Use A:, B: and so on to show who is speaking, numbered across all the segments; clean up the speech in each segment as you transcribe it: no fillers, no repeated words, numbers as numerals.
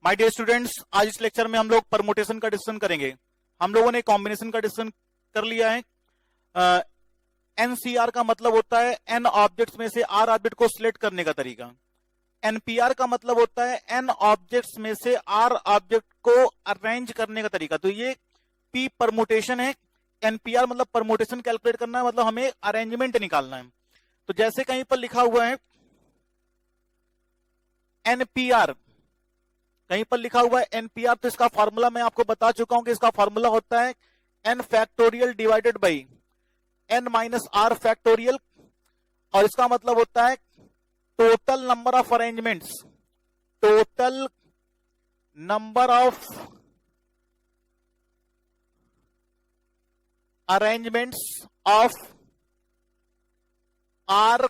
A: My dear students, आज इस lecture में हम लोग परमुटेशन का डिस्कशन करेंगे। हम लोगों ने कॉम्बिनेशन का डिस्कशन कर लिया है। एनसीआर का मतलब होता है एन ऑब्जेक्ट्स में से आर ऑब्जेक्ट को सिलेक्ट करने का तरीका। एनपीआर का मतलब होता है एन ऑब्जेक्ट्स में से आर ऑब्जेक्ट को अरेंज करने का तरीका। तो ये पी परमुटेशन है। एनपीआर मतलब परमुटेशन कैलकुलेट करना है, मतलब हमें अरेंजमेंट निकालना है। तो जैसे कहीं पर लिखा हुआ है एनपीआर, कहीं पर लिखा हुआ है एनपीआर, तो इसका फॉर्मूला मैं आपको बता चुका हूं कि इसका फॉर्मूला होता है n factorial divided by n minus r factorial, और इसका मतलब होता है total number of arrangements, total number of arrangements of r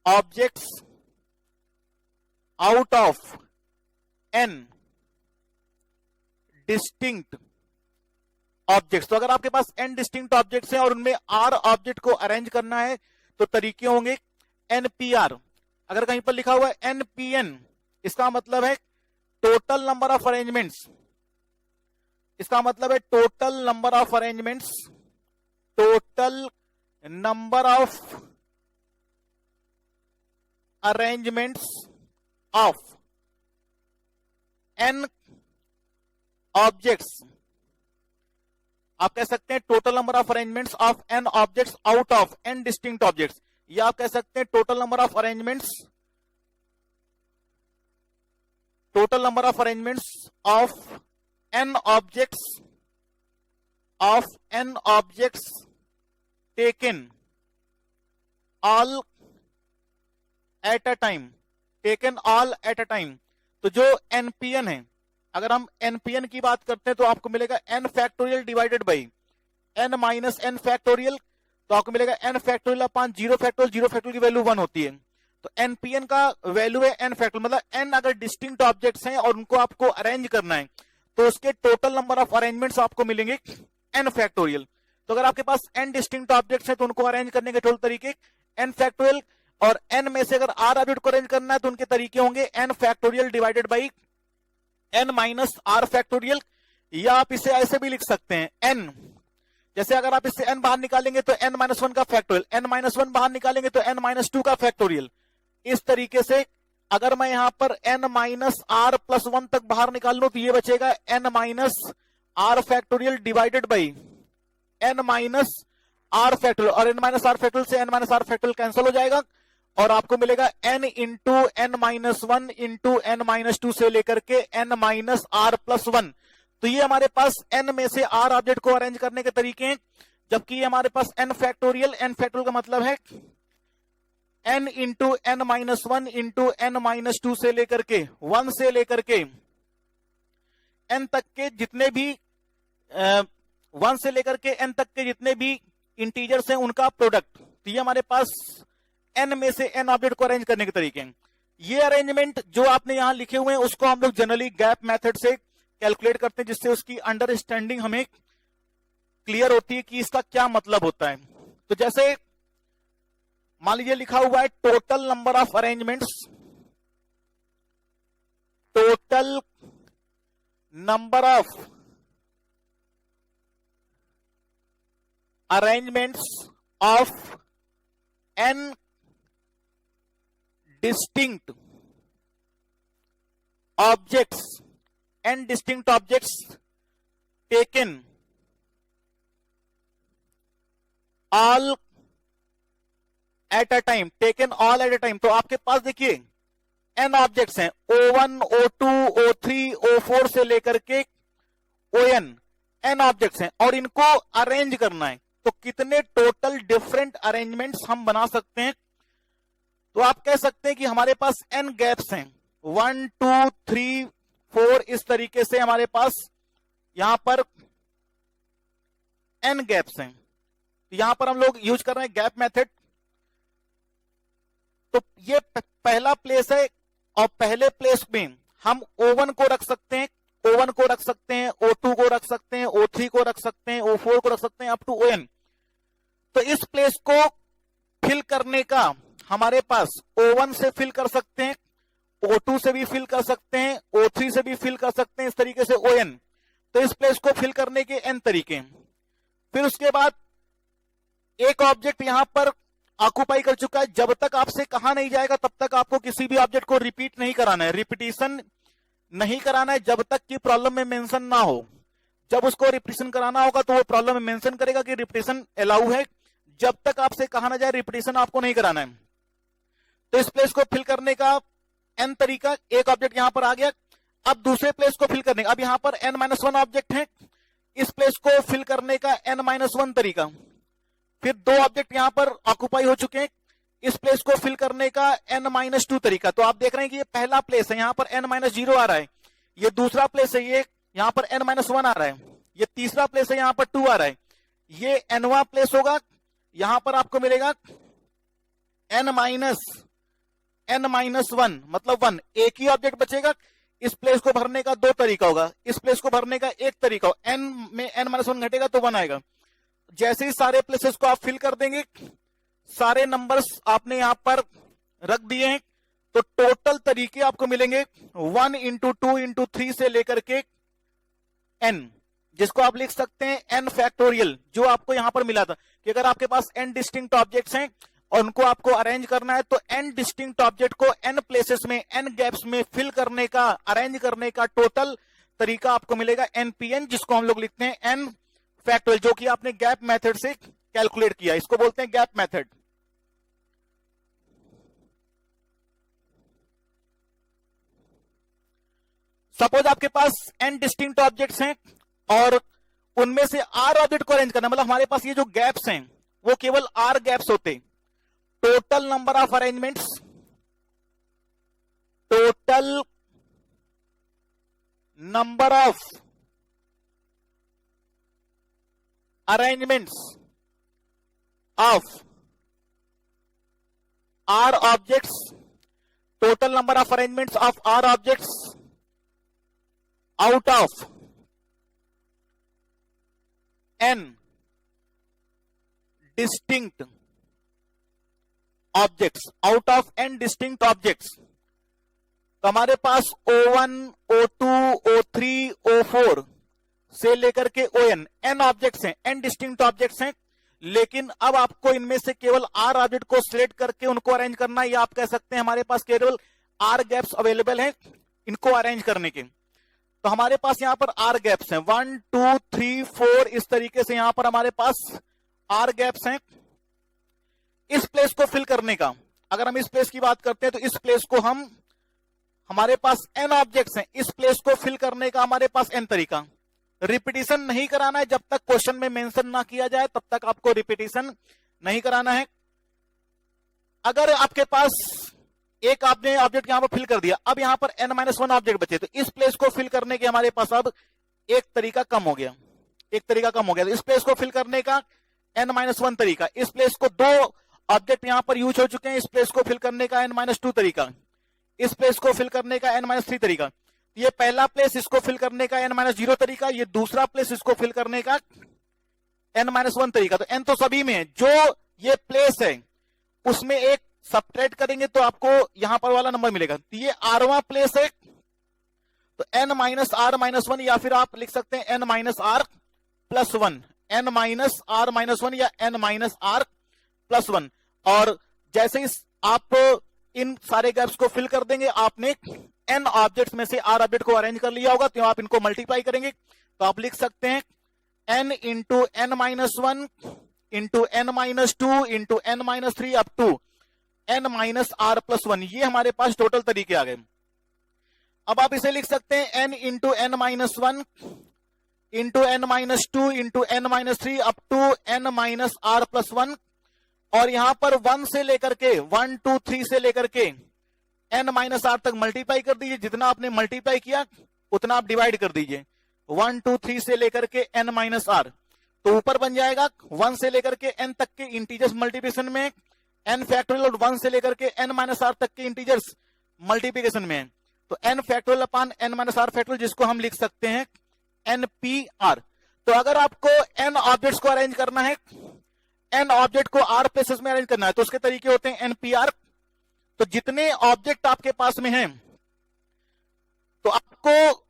A: objects out of n distinct objects. तो अगर आपके पास एन डिस्टिंक्ट ऑब्जेक्ट्स हैं और उनमें आर ऑब्जेक्ट को अरेंज करना है तो तरीके होंगे एनपीआर। अगर कहीं पर लिखा हुआ है एनपीएन, इसका मतलब है टोटल नंबर ऑफ अरेंजमेंट्स, इसका मतलब है total number of arrangements, total number of arrangements of n objects. आप कह सकते हैं total number of arrangements of n objects out of n distinct objects, या आप कह सकते हैं total number of arrangements, total number of arrangements of n objects taken all at a time, taken all at a time. तो जो NPN है, अगर हम एनपीएन की बात करते हैं तो आपको मिलेगा n factorial divided by n minus n factorial, तो आपको मिलेगा n factorial upon zero factorial, zero factorial की वैल्यू 1 होती है। तो एनपीएन का वैल्यू है एन फैक्टोरियल, मतलब एन अगर डिस्टिंक्ट ऑब्जेक्ट्स हैं और उनको आपको अरेंज करना है तो उसके टोटल नंबर ऑफ अरेंजमेंट्स आपको मिलेंगे एन फैक्टोरियल। तो अगर आपके पास एन डिस्टिंक्ट ऑब्जेक्ट्स हैं तो उनको अरेंज करने के टोटल तरीके एन फैक्टोरियल, और एन में से अगर आर ऑब्जेक्ट को अरेंज करना है तो उनके तरीके होंगे n factorial divided by n minus r factorial, या आप इसे ऐसे भी लिख सकते हैं एन, जैसे अगर आप इससे एन बाहर निकालेंगे तो एन माइनस 1 का फैक्टोरियल, एन माइनस 1 बाहर निकालेंगे तो एन माइनस 2 का फैक्टोरियल। इस तरीके से अगर मैं यहां पर एन माइनस आर प्लस 1 तक बाहर निकाल लूं तो ये बचेगा n minus r factorial divided by n minus r factorial, और एन माइनस आर फैक्टोरियल से n minus r factorial cancel हो जाएगा और आपको मिलेगा n into n minus 1 into n minus 2 से लेकर के n माइनस आर प्लस 1। तो ये हमारे पास n में से r ऑब्जेक्ट को अरेंज करने के तरीके हैं, जबकि ये हमारे पास n फैक्टोरियल का मतलब है n into n minus 1 into n minus 2 से लेकर के 1 से लेकर के n तक के जितने भी 1 से लेकर के n तक के जितने भी इंटीजर्स हैं उनका प्रोडक्ट। तो ये हमारे पास n में से n ऑब्जेक्ट को अरेंज करने के तरीके हैं। ये अरेंजमेंट जो आपने यहां लिखे हुए हैं उसको हम लोग जनरली गैप मेथड से कैलकुलेट करते हैं, जिससे उसकी अंडरस्टैंडिंग हमें क्लियर होती है कि इसका क्या मतलब होता है। तो जैसे मान लीजिए लिखा हुआ है total number of arrangements, total number of arrangements of n distinct objects, n distinct objects taken all at a time, taken all at a time। तो आपके पास देखिए n ऑब्जेक्ट्स हैं O1, O2, O3, O4 से लेकर के ON, n objects हैं और इनको अरेंज करना है। तो कितने टोटल डिफरेंट अरेंजमेंट्स हम बना सकते हैं? तो आप कह सकते हैं कि हमारे पास n गैप्स हैं, 1 2 3 4, इस तरीके से हमारे पास यहां पर n गैप्स हैं। तो यहां पर हम लोग यूज कर रहे हैं गैप मेथड। तो ये पहला प्लेस है और पहले प्लेस में हम O1 को रख सकते हैं, O1 को रख सकते हैं, O2 को रख सकते हैं, O3 को रख सकते हैं, O4 को रख सकते हैं, अप टू ON। तो इस प्लेस को फिल करने का हमारे पास O1 से फिल कर सकते हैं, O2 से भी फिल कर सकते हैं, O3 से भी फिल कर सकते हैं, इस तरीके से ON। तो इस प्लेस को फिल करने के n तरीके हैं। फिर उसके बाद एक ऑब्जेक्ट यहां पर ऑक्युपाई कर चुका है, जब तक आपसे कहा नहीं जाएगा तब तक आपको किसी भी ऑब्जेक्ट को रिपीट नहीं कराना है, रिपीटिशन नहीं कराना है जब तक कि प्रॉब्लम में मेंशन ना हो। जब उसको रिपीटिशन कराना होगा तो वो प्रॉब्लम में मेंशन करेगा कि रिपीटिशन अलाउ है, जब तक आपसे कहा ना जाए रिपीटिशन आपको नहीं कराना है। तो इस प्लेस को फिल करने का n तरीका, एक ऑब्जेक्ट यहां पर आ गया, अब दूसरे प्लेस को फिल करने का, अब यहां पर n-1 ऑब्जेक्ट है, इस प्लेस को फिल करने का n-1 तरीका। फिर दो ऑब्जेक्ट यहां पर ऑक्युपाई हो चुके हैं, इस प्लेस को फिल करने का n-2 तरीका। तो आप देख रहे हैं कि ये पहला प्लेस है, यहां पर n-0 आ रहा है, ये दूसरा प्लेस है, ये यहां पर n-1 आ रहा है, ये तीसरा प्लेस है, यहां पर 2 आ रहा है, ये nवां प्लेस होगा, यहां पर आपको मिलेगा n-1 मतलब 1। एक ही ऑब्जेक्ट बचेगा, इस प्लेस को भरने का दो तरीका होगा, इस प्लेस को भरने का एक तरीका होगा, n में n-1 घटेगा तो 1 आएगा। जैसे ही सारे प्लेसेस को आप फिल कर देंगे, सारे नंबर्स आपने यहां पर रख दिए हैं, तो टोटल तरीके आपको मिलेंगे 1 इंटू 2 इंटू 3 से लेकर के n, जिसको आप लिख सकते हैं n फैक्टोरियल, जो आपको यहां पर मिला था कि अगर आपके पास n डिस्टिंक्ट ऑब्जेक्ट्स हैं और उनको आपको अरेंज करना है तो n डिस्टिंक्ट ऑब्जेक्ट को n प्लेसेस में, n गैप्स में फिल करने का, अरेंज करने का टोटल तरीका आपको मिलेगा npn, जिसको हम लोग लिखते हैं n फैक्टोरियल, जो कि आपने गैप मेथड से कैलकुलेट किया, इसको बोलते हैं गैप मेथड। सपोज आपके पास n डिस्टिंक्ट ऑब्जेक्ट्स हैं और उनमें से r ऑब्जेक्ट को अरेंज करना, मतलब हमारे पास ये जो गैप्स हैं वो केवल r गैप्स होते, total number of arrangements, total number of arrangements of r objects, total number of arrangements of r objects out of n distinct objects, out of n distinct objects। तो हमारे पास O1, O2, O3, O4 से लेकर के ON n objects हैं, n distinct objects हैं, लेकिन अब आपको इनमें से केवल r ऑब्जेक्ट को सिलेक्ट करके उनको अरेंज करना है, या आप कह सकते हैं हमारे पास केवल r गैप्स अवेलेबल हैं इनको अरेंज करने के। तो हमारे पास यहां पर r गैप्स हैं 1 2 3 4, इस तरीके से यहां पर हमारे पास r गैप्स हैं। इस प्लेस को फिल करने का, अगर हम इस प्लेस की बात करते हैं तो इस प्लेस को हम, हमारे पास n ऑब्जेक्ट्स हैं, इस प्लेस को फिल करने का हमारे पास n तरीका। रिपीटिशन नहीं कराना है, जब तक क्वेश्चन में मेंशन ना किया जाए तब तक आपको रिपीटिशन नहीं कराना है। अगर आपके पास एक आपने ऑब्जेक्ट यहां पर फिल कर दिया, अब यहां पर n-1 ऑब्जेक्ट बचे, तो इस प्लेस को फिल करने के हमारे पास अब एक तरीका कम हो गया, एक तरीका कम हो गया। तो इस प्लेस को फिल करने का n-1 तरीका, इस प्लेस को दो ऑब्जेक्ट यहां पर यूज हो चुके हैं, इस प्लेस को फिल करने का n-2 तरीका, इस प्लेस को फिल करने का n-3 तरीका। ये पहला प्लेस, इसको फिल करने का n-0 तरीका, ये दूसरा प्लेस, इसको फिल करने का n-1 तरीका। तो n तो सभी में है, जो ये प्लेस है उसमें एक सब्ट्रैक्ट करेंगे तो आपको यहां पर वाला नंबर मिलेगा। तो ये rवां प्लेस है, तो n-r-1, या फिर आप लिख सकते हैं n-r+1, n-r-1 या n-r+1। और जैसे ही आप इन सारे गैप्स को फिल कर देंगे, आपने n ऑब्जेक्ट्स में से r ऑब्जेक्ट को अरेंज कर लिया होगा, तो आप इनको मल्टीप्लाई करेंगे तो आप लिख सकते हैं n into n-1 into n-2 into n-3 up to n-r+1। ये हमारे पास टोटल तरीके आ गए। अब आप इसे लिख सकते हैं n into n-1 into n-2 into n-3 up to n-r+1, और यहां पर 1 से लेकर के 1 2 3 से लेकर के n-r तक मल्टीप्लाई कर दीजिए, जितना आपने मल्टीप्लाई किया उतना आप डिवाइड कर दीजिए, 1 2 3 से लेकर के n-r, तो ऊपर बन जाएगा 1 से लेकर के n तक के इंटीजर्स मल्टीप्लिकेशन में n फैक्टोरियल, और 1 से लेकर के n-r तक के इंटीजर्स मल्टीप्लिकेशन में, तो n फैक्टोरियल अपान n-r फैक्टोरियल, जिसको हम लिख सकते हैं npr। तो अगर आपको n ऑब्जेक्ट्स को अरेंज करना है, n ऑब्जेक्ट को r प्लेसेस में अरेंज करना है, तो उसके तरीके होते हैं npr। तो जितने ऑब्जेक्ट आपके पास में हैं तो आपको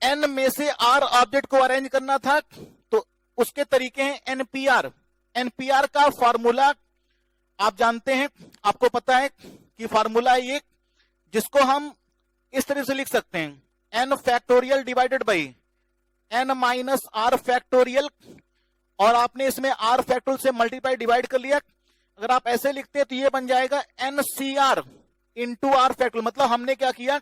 A: n में से r ऑब्जेक्ट को अरेंज करना था, तो उसके तरीके हैं एनपीआर। एनपीआर का फॉर्मूला आप जानते हैं, आपको पता है कि फॉर्मूला ये जिसको हम इस तरह से लिख सकते हैं n factorial divided by n minus r factorial, और आपने इसमें r फैक्टोरियल से मल्टीप्लाई डिवाइड कर लिया। अगर आप ऐसे लिखते हैं तो ये बन जाएगा NCR इंटू आर फैक्टोरियल। मतलब हमने क्या किया,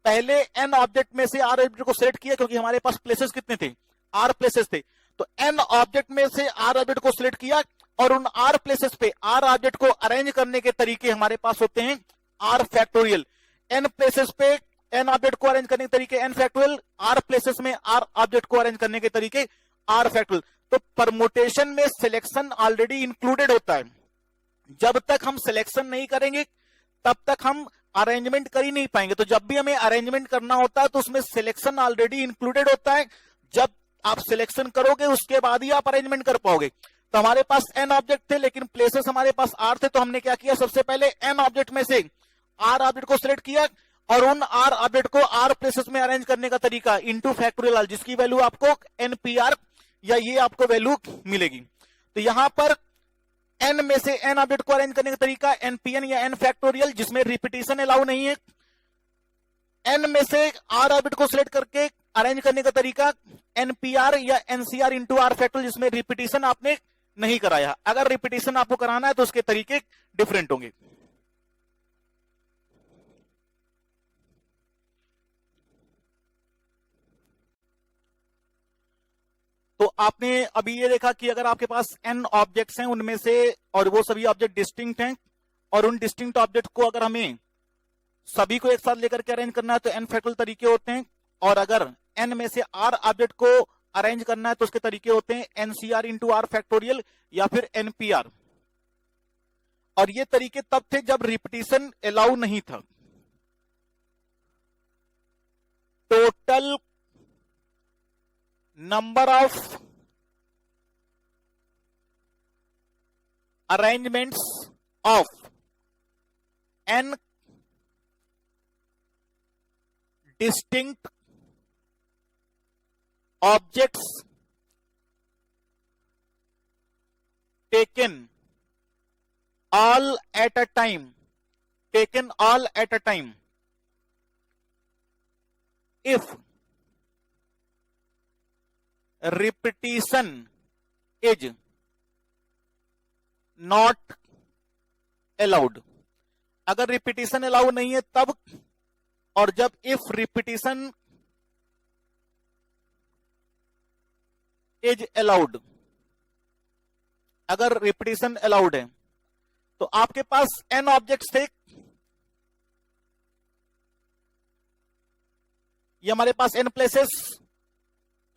A: पहले n ऑब्जेक्ट में से r ऑब्जेक्ट को सेलेक्ट किया, क्योंकि हमारे पास प्लेसेस कितने थे, r प्लेसेस थे, तो n ऑब्जेक्ट में से r ऑब्जेक्ट को सिलेक्ट किया, और उन r प्लेसेस पे r ऑब्जेक्ट को अरेंज करने के तरीके हमारे पास होते हैं r फैक्टोरियल। n प्लेसेस पे n ऑब्जेक्ट को अरेंज करने के तरीके n फैक्टोरियल, r प्लेसेस में r ऑब्जेक्ट को अरेंज करने के तरीके r फैक्टोरियल। तो परमुटेशन में सिलेक्शन ऑलरेडी इंक्लूडेड होता है। जब तक हम सिलेक्शन नहीं करेंगे तब तक हम अरेंजमेंट कर ही नहीं पाएंगे। तो जब भी हमें अरेंजमेंट करना होता है तो उसमें सिलेक्शन ऑलरेडी इंक्लूडेड होता है। जब आप सिलेक्शन करोगे उसके बाद ही आप अरेंजमेंट कर पाओगे। तो हमारे पास n ऑब्जेक्ट थे लेकिन प्लेसेस हमारे पास r थे, तो हमने क्या किया, सबसे पहले n ऑब्जेक्ट में से r ऑब्जेक्ट को सिलेक्ट किया और उन r ऑब्जेक्ट को r प्लेसेस में अरेंज करने का तरीका इंटू फैक्टोरियल, जिसकी वैल्यू आपको npr या ये आपको वैल्यू मिलेगी। तो यहां पर n में से n ऑब्जेक्ट को अरेंज करने का तरीका npn या n फैक्टोरियल, जिसमें रिपीटिशन अलाउ नहीं है। n में से r ऑब्जेक्ट को सिलेक्ट करके अरेंज करने का तरीका npr या ncr इंटू आर फैक्टोरियल, जिसमें रिपीटिशन आपने नहीं कराया। अगर रिपीटिशन आपको कराना है तो उसके तरीके डिफरेंट होंगे। तो आपने अभी ये देखा कि अगर आपके पास n ऑब्जेक्ट्स हैं उनमें से, और वो सभी ऑब्जेक्ट डिस्टिंक्ट हैं, और उन डिस्टिंक्ट ऑब्जेक्ट को अगर हमें सभी को एक साथ लेकर के अरेंज करना है तो n फैक्टोरियल तरीके होते हैं, और अगर n में से r ऑब्जेक्ट को अरेंज करना है तो उसके तरीके होते हैं NCR इंटू आर फैक्टोरियल या फिर NPR। और ये तरीके तब थे जब रिपीटिशन अलाउ नहीं था। Total number of arrangements of n distinct objects taken all at a time, if repetition is not allowed। अगर रिपीटिशन अलाउ नहीं है तब, और जब इफ रिपीटिशन इज अलाउड, अगर रिपीटिशन अलाउड है, तो आपके पास n ऑब्जेक्ट्स थे, ये हमारे पास n places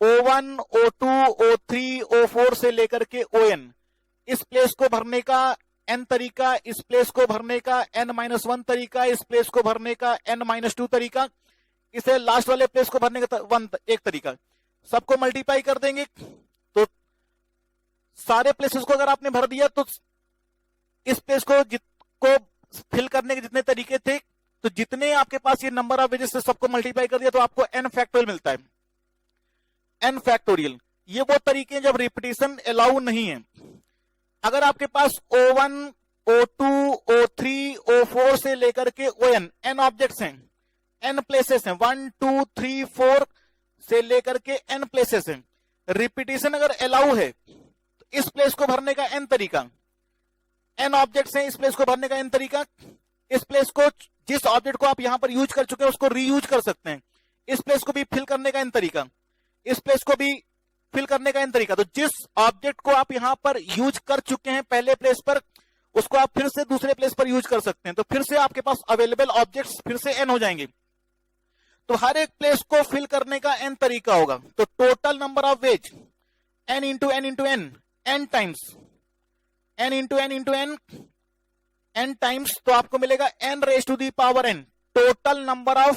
A: O1, O2, O3, O4 से लेकर के ON, इस प्लेस को भरने का n तरीका, इस प्लेस को भरने का n-1 तरीका, इस प्लेस को भरने का n-2 तरीका, इसे लास्ट वाले प्लेस को भरने का एक तरीका। सबको मल्टीप्लाई कर देंगे तो सारे प्लेसेस को अगर आपने भर दिया तो इस प्लेस को फिल करने के जितने तरीके थे, तो जितने आपके पास ये नंबर ऑफ वेजेस से सबको मल्टीप्लाई कर दिया तो आपको n फैक्टोरियल मिलता है। n फैक्टोरियल, ये वो तरीके हैं जब रिपीटिशन अलाउ नहीं है। अगर आपके पास O1, O2, O3, O4 से लेकर के ON n ऑब्जेक्ट्स हैं, n प्लेसेस हैं, 1, 2, 3, 4 से लेकर के n प्लेसेस हैं, रिपीटिशन अगर अलाउ है तो इस प्लेस को भरने का n तरीका, n ऑब्जेक्ट्स हैं, इस प्लेस को भरने का n तरीका, इस प्लेस को जिस ऑब्जेक्ट को आप यहां पर यूज कर चुके हैं उसको रीयूज कर सकते हैं, इस प्लेस को भी फिल करने का n तरीका, इस प्लेस को भी फिल करने का n तरीका। तो जिस ऑब्जेक्ट को आप यहां पर यूज कर चुके हैं पहले प्लेस पर, उसको आप फिर से दूसरे प्लेस पर यूज कर सकते हैं, तो फिर से आपके पास अवेलेबल ऑब्जेक्ट्स फिर से n हो जाएंगे। तो हर एक प्लेस को फिल करने का n तरीका होगा। तो total number of ways n into n into n, n times, n into n into n, n times, तो आपको मिलेगा n raise to the power n। Total number of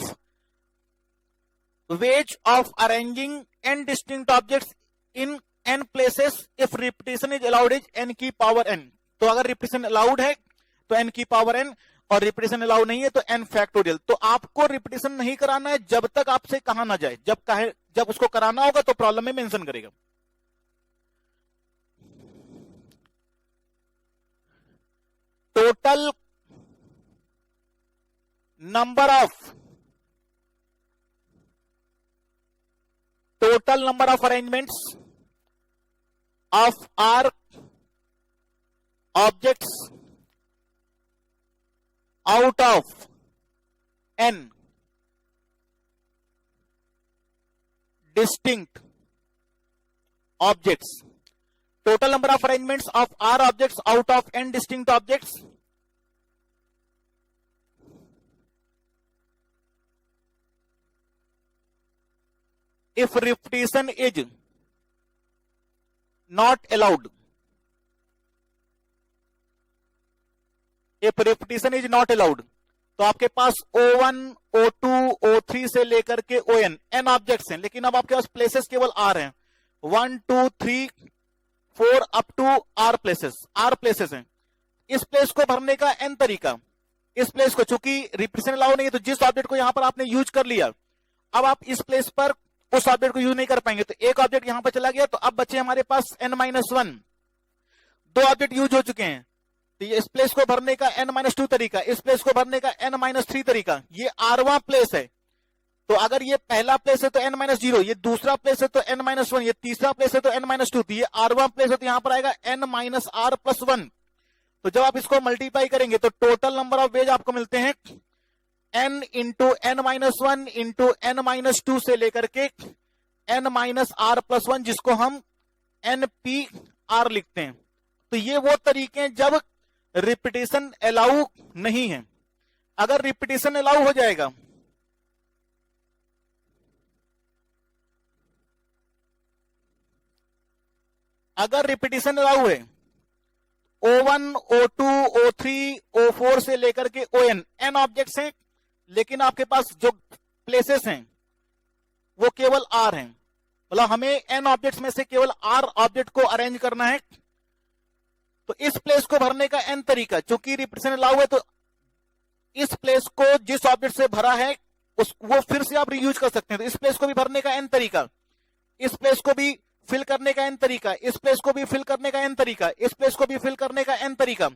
A: ways of arranging n distinct objects in n places if repetition is allowed is n की power n। तो अगर repetition allowed है तो n की power n, और repetition allow नहीं है तो n फैक्टोरियल। तो आपको रिपीटेशन नहीं कराना है जब तक आपसे कहा ना जाए, जब उसको कराना होगा तो प्रॉब्लम में मेंशन करेगा। Total number of arrangements of r objects out of n distinct objects. Total number of arrangements of R objects out of n distinct objects. If repetition is not allowed, if repetition is not allowed, तो आपके पास O1, O2, O3 से लेकर के ON n objects हैं, लेकिन अब आपके पास places केवल R हैं। 1, 2, 3, 4 अप टू R प्लेसेस हैं। इस प्लेस को भरने का n तरीका, इस प्लेस को चूंकि रिपीटेशन अलाउ नहीं है तो जिस ऑब्जेक्ट को यहां पर आपने यूज कर लिया, अब आप इस प्लेस पर उस ऑब्जेक्ट को यूज नहीं कर पाएंगे। तो एक ऑब्जेक्ट यहां पर चला गया, तो अब बचे हमारे पास n-1, दो ऑब्जेक्ट यूज हो चुके हैं। तो ये इस प्लेस को भरने का n-2 तरीका, इस प्लेस को भरने का n-3 तरीका। ये आरवां प्लेस है, तो अगर ये पहला प्लेस है तो n-0, ये दूसरा प्लेस है तो n-1, ये तीसरा प्लेस है तो n-2, तो ये आरवां प्लेस है तो यहां पर आएगा n-r+1। तो जब आप इसको मल्टीप्लाई करेंगे तो टोटल नंबर ऑफ वेज आपको मिलते हैं n into n-1 into n-2 से लेकर के n-r+1, जिसको हम npr लिखते हैं। तो ये वो तरीके हैं जब रिपीटेशन अलाउ नहीं है। अगर रिपीटेशन अलाउ हो जाएगा, अगर रिपीटेशन अलाउ है O1, O2, O3, O4 से लेकर के ON n ऑब्जेक्ट्स हैं, लेकिन आपके पास जो प्लेसेस हैं वो केवल R हैं, मतलब हमें n ऑब्जेक्ट्स में से केवल R ऑब्जेक्ट को अरेंज करना है। तो इस प्लेस को भरने का n तरीका, चूंकि रिपीटेशन अलाउ है तो इस प्लेस को जिस ऑब्जेक्ट से भरा है वो फिर से आप रीयूज कर सकते हैं। तो इस प्लेस को भी भरने का n तरीका, इस प्लेस को भी फिल करने का n तरीका, इस प्लेस को भी फिल करने का n तरीका, इस प्लेस को भी फिल करने का n तरीका,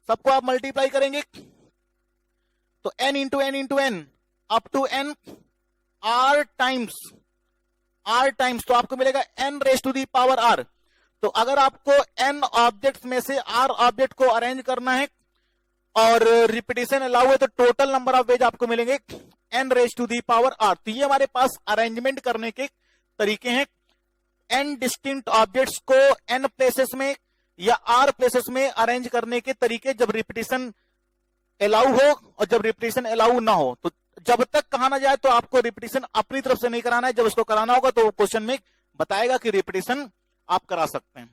A: सबको आप मल्टीप्लाई करेंगे तो n into n up to n r times, तो आपको मिलेगा n⁻⁻r। तो अगर आपको n ऑब्जेक्ट्स में से r ऑब्जेक्ट को अरेंज करना है और रिपीटेशन अलाउ है तो टोटल नंबर ऑफ वेज आपको मिलेंगे n⁻⁻r। तो ये हमारे पास अरेंजमेंट करने के तरीके हैं। n डिस्टिंक्ट ऑब्जेक्ट्स को n प्लेसेस में या r प्लेसेस में अरेंज करने के तरीके जब रिपीटेशन अलाउ हो और जब रिपीटेशन अलाउ ना हो। तो जब तक कहा ना जाए तो आपको रिपीटेशन अपनी तरफ से नहीं कराना है, जब उसको कराना होगा तो क्वेश्चन में बताएगा कि रिपीटेशन आप करा सकते हैं।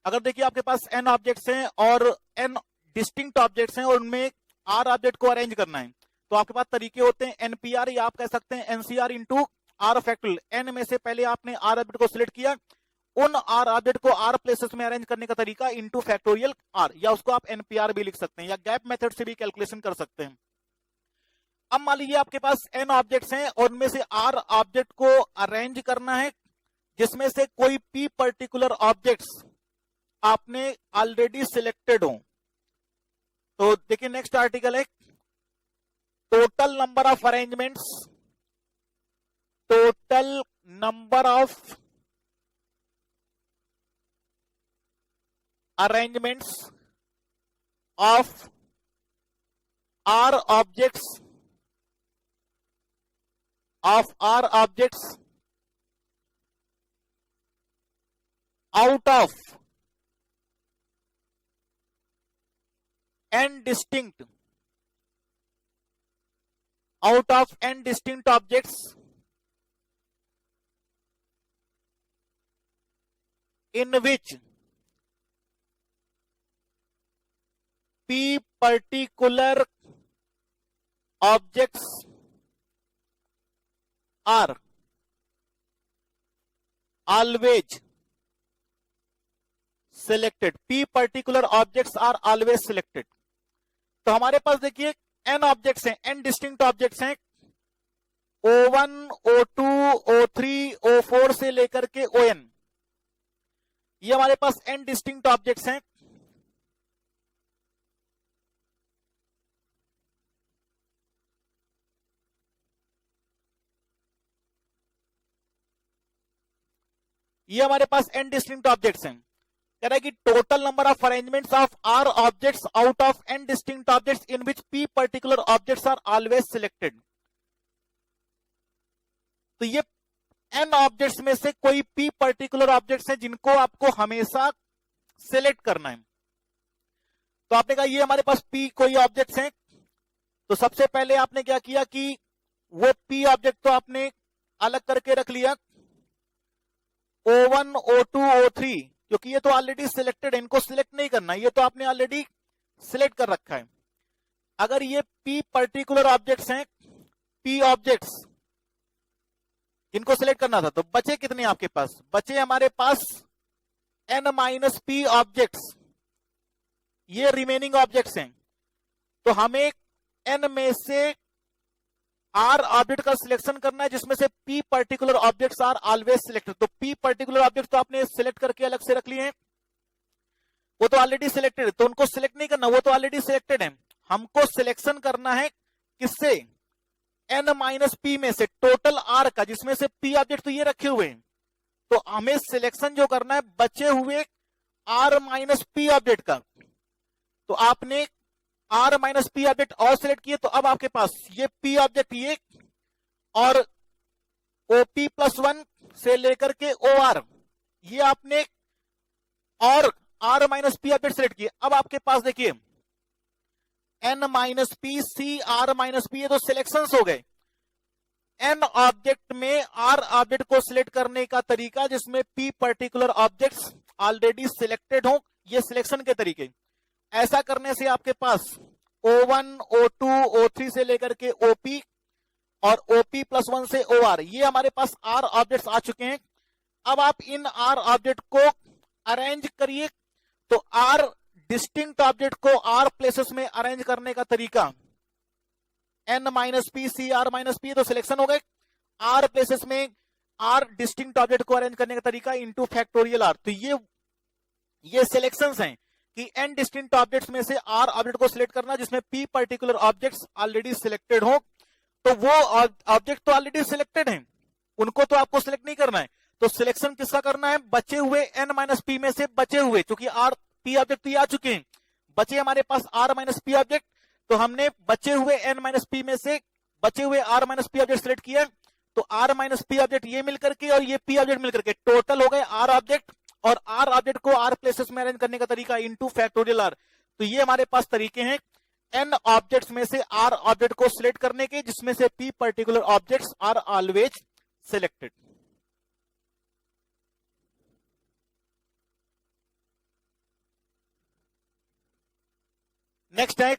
A: अगर देखिए आपके पास n ऑब्जेक्ट्स हैं और n डिस्टिंक्ट ऑब्जेक्ट्स हैं और उनमें r ऑब्जेक्ट को अरेंज करना है, तो आपके पास तरीके होते हैं npr या आप कह सकते हैं ncr into r factorial. n में से पहले आपने r ऑब्जेक्ट को सिलेक्ट किया, उन r ऑब्जेक्ट को r प्लेसेस में अरेंज करने का तरीका इंटू फैक्टोरियल r, या उसको आप npr भी लिख सकते हैं या गैप मेथड से भी कैलकुलेशन कर सकते हैं। अब मान लीजिए आपके पास n ऑब्जेक्ट्स हैं और उनमें से r ऑब्जेक्ट को अरेंज करना है जिसमें से कोई p पर्टिकुलर ऑब्जेक्ट्स आपने ऑलरेडी सिलेक्टेड हो। तो देखिए नेक्स्ट आर्टिकल है total number of arrangements, total number of arrangements of R objects out of n distinct objects in which p particular objects are always selected, P particular objects are always selected. तो हमारे पास देखिए n objects हैं, n distinct objects हैं, O1, O2, O3, O4 से लेकर के ON, ये हमारे पास n डिस्टिंक्ट ऑब्जेक्ट्स हैं। ये हमारे पास n डिस्टिंक्ट ऑब्जेक्ट्स हैं। कह रहा है कि total number of arrangements of R objects out of n distinct objects in which P particular objects are always selected. तो ये n ऑब्जेक्ट्स में से कोई P पर्टिकुलर ऑब्जेक्ट्स हैं जिनको आपको हमेशा सिलेक्ट करना है। तो आपने कहा ये हमारे पास P कोई ऑब्जेक्ट्स हैं, तो सबसे पहले आपने क्या किया कि वो P ऑब्जेक्ट तो आपने अलग करके रख लिया, O1, O2, O3, क्योंकि ये तो ऑलरेडी सिलेक्टेड है, इनको सिलेक्ट नहीं करना, ये तो आपने ऑलरेडी सिलेक्ट कर रखा है। अगर ये P पर्टिकुलर ऑब्जेक्ट्स हैं, P ऑब्जेक्ट्स, इनको सिलेक्ट करना था, तो बचे कितने आपके पास? बचे हमारे पास n-p ऑब्जेक्ट्स, ये रिमेनिंग ऑब्जेक्ट्स हैं। तो हमें n में से R ऑब्जेक्ट का सिलेक्शन करना है जिसमें से P particular objects are always selected. तो P पर्टिकुलर ऑब्जेक्ट तो आपने सिलेक्ट करके अलग से रख लिए हैं, वो तो ऑलरेडी सिलेक्टेड है, तो उनको सिलेक्ट नहीं करना, वो तो ऑलरेडी सिलेक्टेड है। हमको सिलेक्शन करना है किससे? n-p में से, टोटल R का, जिसमें से P ऑब्जेक्ट तो ये रखे हुए हैं। तो हमें सिलेक्शन जो करना है बचे हुए R-p ऑब्जेक्ट का। तो आपने R-p ऑब्जेक्ट और सिलेक्ट किए, तो अब आपके पास ये P ऑब्जेक्ट ये और OP+1 से लेकर के OR, ये आपने और R-p ऑब्जेक्ट सिलेक्ट किए। अब आपके पास देखिए n-p, C, R-p, ये तो सिलेक्शंस हो गए। n ऑब्जेक्ट में R ऑब्जेक्ट को सिलेक्ट करने का तरीका जिसमें P particular objects already selected हो, ये सिलेक्शन के तरीके। ऐसा करने से आपके पास O1, O2, O3 से लेकर के OP और OP+1 से OR, ये हमारे पास R ऑब्जेक्ट्स आ चुके हैं। अब आप इन R ऑब्जेक्ट को अरेंज करिए। तो R डिस्टिंक्ट ऑब्जेक्ट को R प्लेसेस में अरेंज करने का तरीका, n-p, C, R-p, तो सिलेक्शन हो गए। R प्लेसेस में R डिस्टिंक्ट ऑब्जेक्ट को अरेंज करने का तरीका इंटू फैक्टोरियल R। तो ये सिलेक्शंस हैं कि n डिस्टिंक्ट ऑब्जेक्ट्स में से R ऑब्जेक्ट को सिलेक्ट करना जिसमें P particular objects already selected हो। तो वो ऑब्जेक्ट तो ऑलरेडी सिलेक्टेड हैं, उनको तो आपको सिलेक्ट नहीं करना है। तो सिलेक्शन किसका करना है? बचे हुए n-p में से बचे हुए, क्योंकि R P ऑब्जेक्ट तो ये आ चुके हैं, बचे हमारे पास R-p ऑब्जेक्ट। तो हमने बचे हुए n-p में से बचे हुए R-p ऑब्जेक्ट सिलेक्ट किया। तो R-p ऑब्जेक्ट ये मिलकर के और ये P ऑब्जेक्ट मिलकर के टोटल हो गए R ऑब्जेक्ट, और R ऑब्जेक्ट को R प्लेसेस में अरेंज करने का तरीका इनटू फैक्टोरियल R। तो ये हमारे पास तरीके हैं n ऑब्जेक्ट्स में से R ऑब्जेक्ट को सिलेक्ट करने के जिसमें से P particular objects are always selected. Next है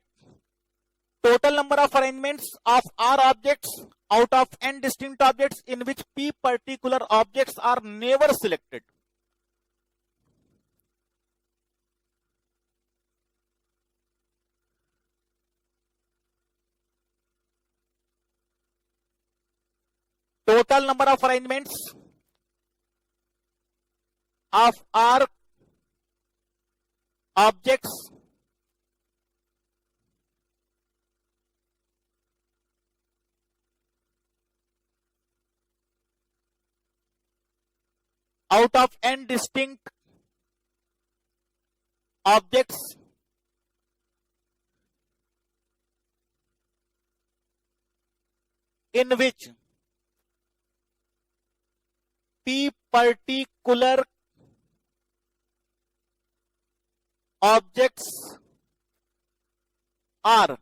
A: total number of arrangements of R objects out of n distinct objects in which P particular objects are never selected. total number of arrangements of R objects out of n distinct objects in which P particular objects are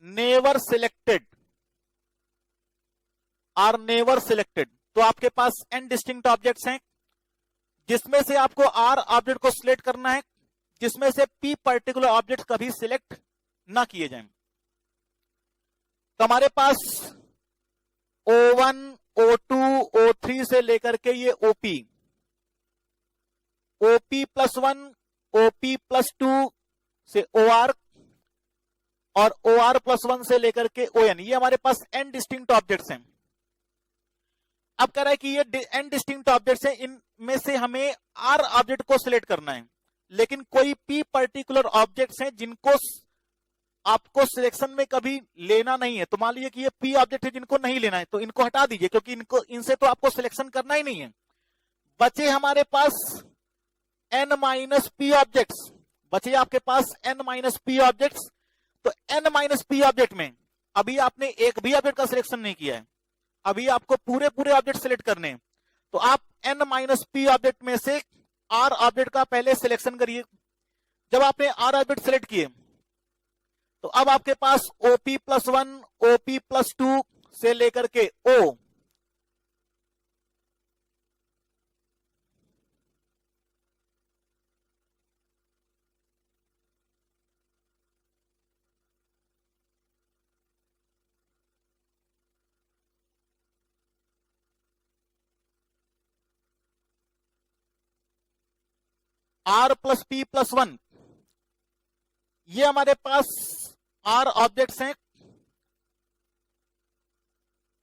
A: never selected, are never selected। तो आपके पास n distinct objects हैं जिसमें से आपको R object को select करना है जिसमें से P पर्टिकुलर ऑब्जेक्ट कभी सिलेक्ट ना किए जाएं। तो हमारे पास O1, O2, O3 से लेकर के ये ओपी, OP+1, OP+2 से OR और OR+1 से लेकर के ON, ये हमारे पास n डिस्टिंक्ट ऑब्जेक्ट्स हैं। अब कह रहा है कि ये n डिस्टिंक्ट ऑब्जेक्ट्स हैं, इनमें से हमें R ऑब्जेक्ट को सिलेक्ट करना है, लेकिन कोई P पर्टिकुलर ऑब्जेक्ट्स हैं जिनको आपको सिलेक्शन में कभी लेना नहीं है। तो मान लीजिए कि ये P ऑब्जेक्ट है जिनको नहीं लेना है, तो इनको हटा दीजिए, क्योंकि इनसे तो आपको सिलेक्शन करना ही नहीं है। बचे हमारे पास n-p ऑब्जेक्ट्स, बचे आपके पास n-p ऑब्जेक्ट्स। तो n-p ऑब्जेक्ट में अभी आपने एक भी ऑब्जेक्ट का सिलेक्शन नहीं किया है, अभी आपको पूरे ऑब्जेक्ट सिलेक्ट करने हैं। तो आप n-p ऑब्जेक्ट में से R ऑब्जेक्ट का पहले सिलेक्शन करिए। जब आपने R ऑब्जेक्ट सिलेक्ट किए तो अब आपके पास OP+1, OP+2 से लेकर के O, R+P+1, ये हमारे पास R ऑब्जेक्ट्स हैं,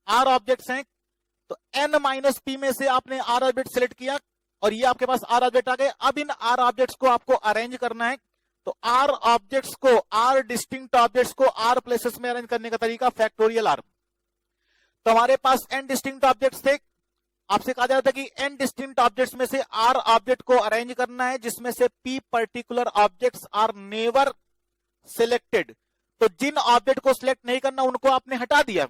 A: R ऑब्जेक्ट्स हैं। तो n-p में से आपने R ऑब्जेक्ट सिलेक्ट किया और ये आपके पास R ऑब्जेक्ट आ गए। अब इन R ऑब्जेक्ट्स को आपको अरेंज करना है। तो R ऑब्जेक्ट्स को, R डिस्टिंक्ट ऑब्जेक्ट्स को R प्लेसेस में अरेंज करने का तरीका फैक्टोरियल R। तो हमारे पास n डिस्टिंक्ट ऑब्जेक्ट्स थे, आपसे कहा जाता है कि n डिस्टिंक्ट ऑब्जेक्ट्स में से R ऑब्जेक्ट को अरेंज करना है, जिसमें से P particular objects are never selected. तो जिन ऑब्जेक्ट को सिलेक्ट नहीं करना उनको आपने हटा दिया।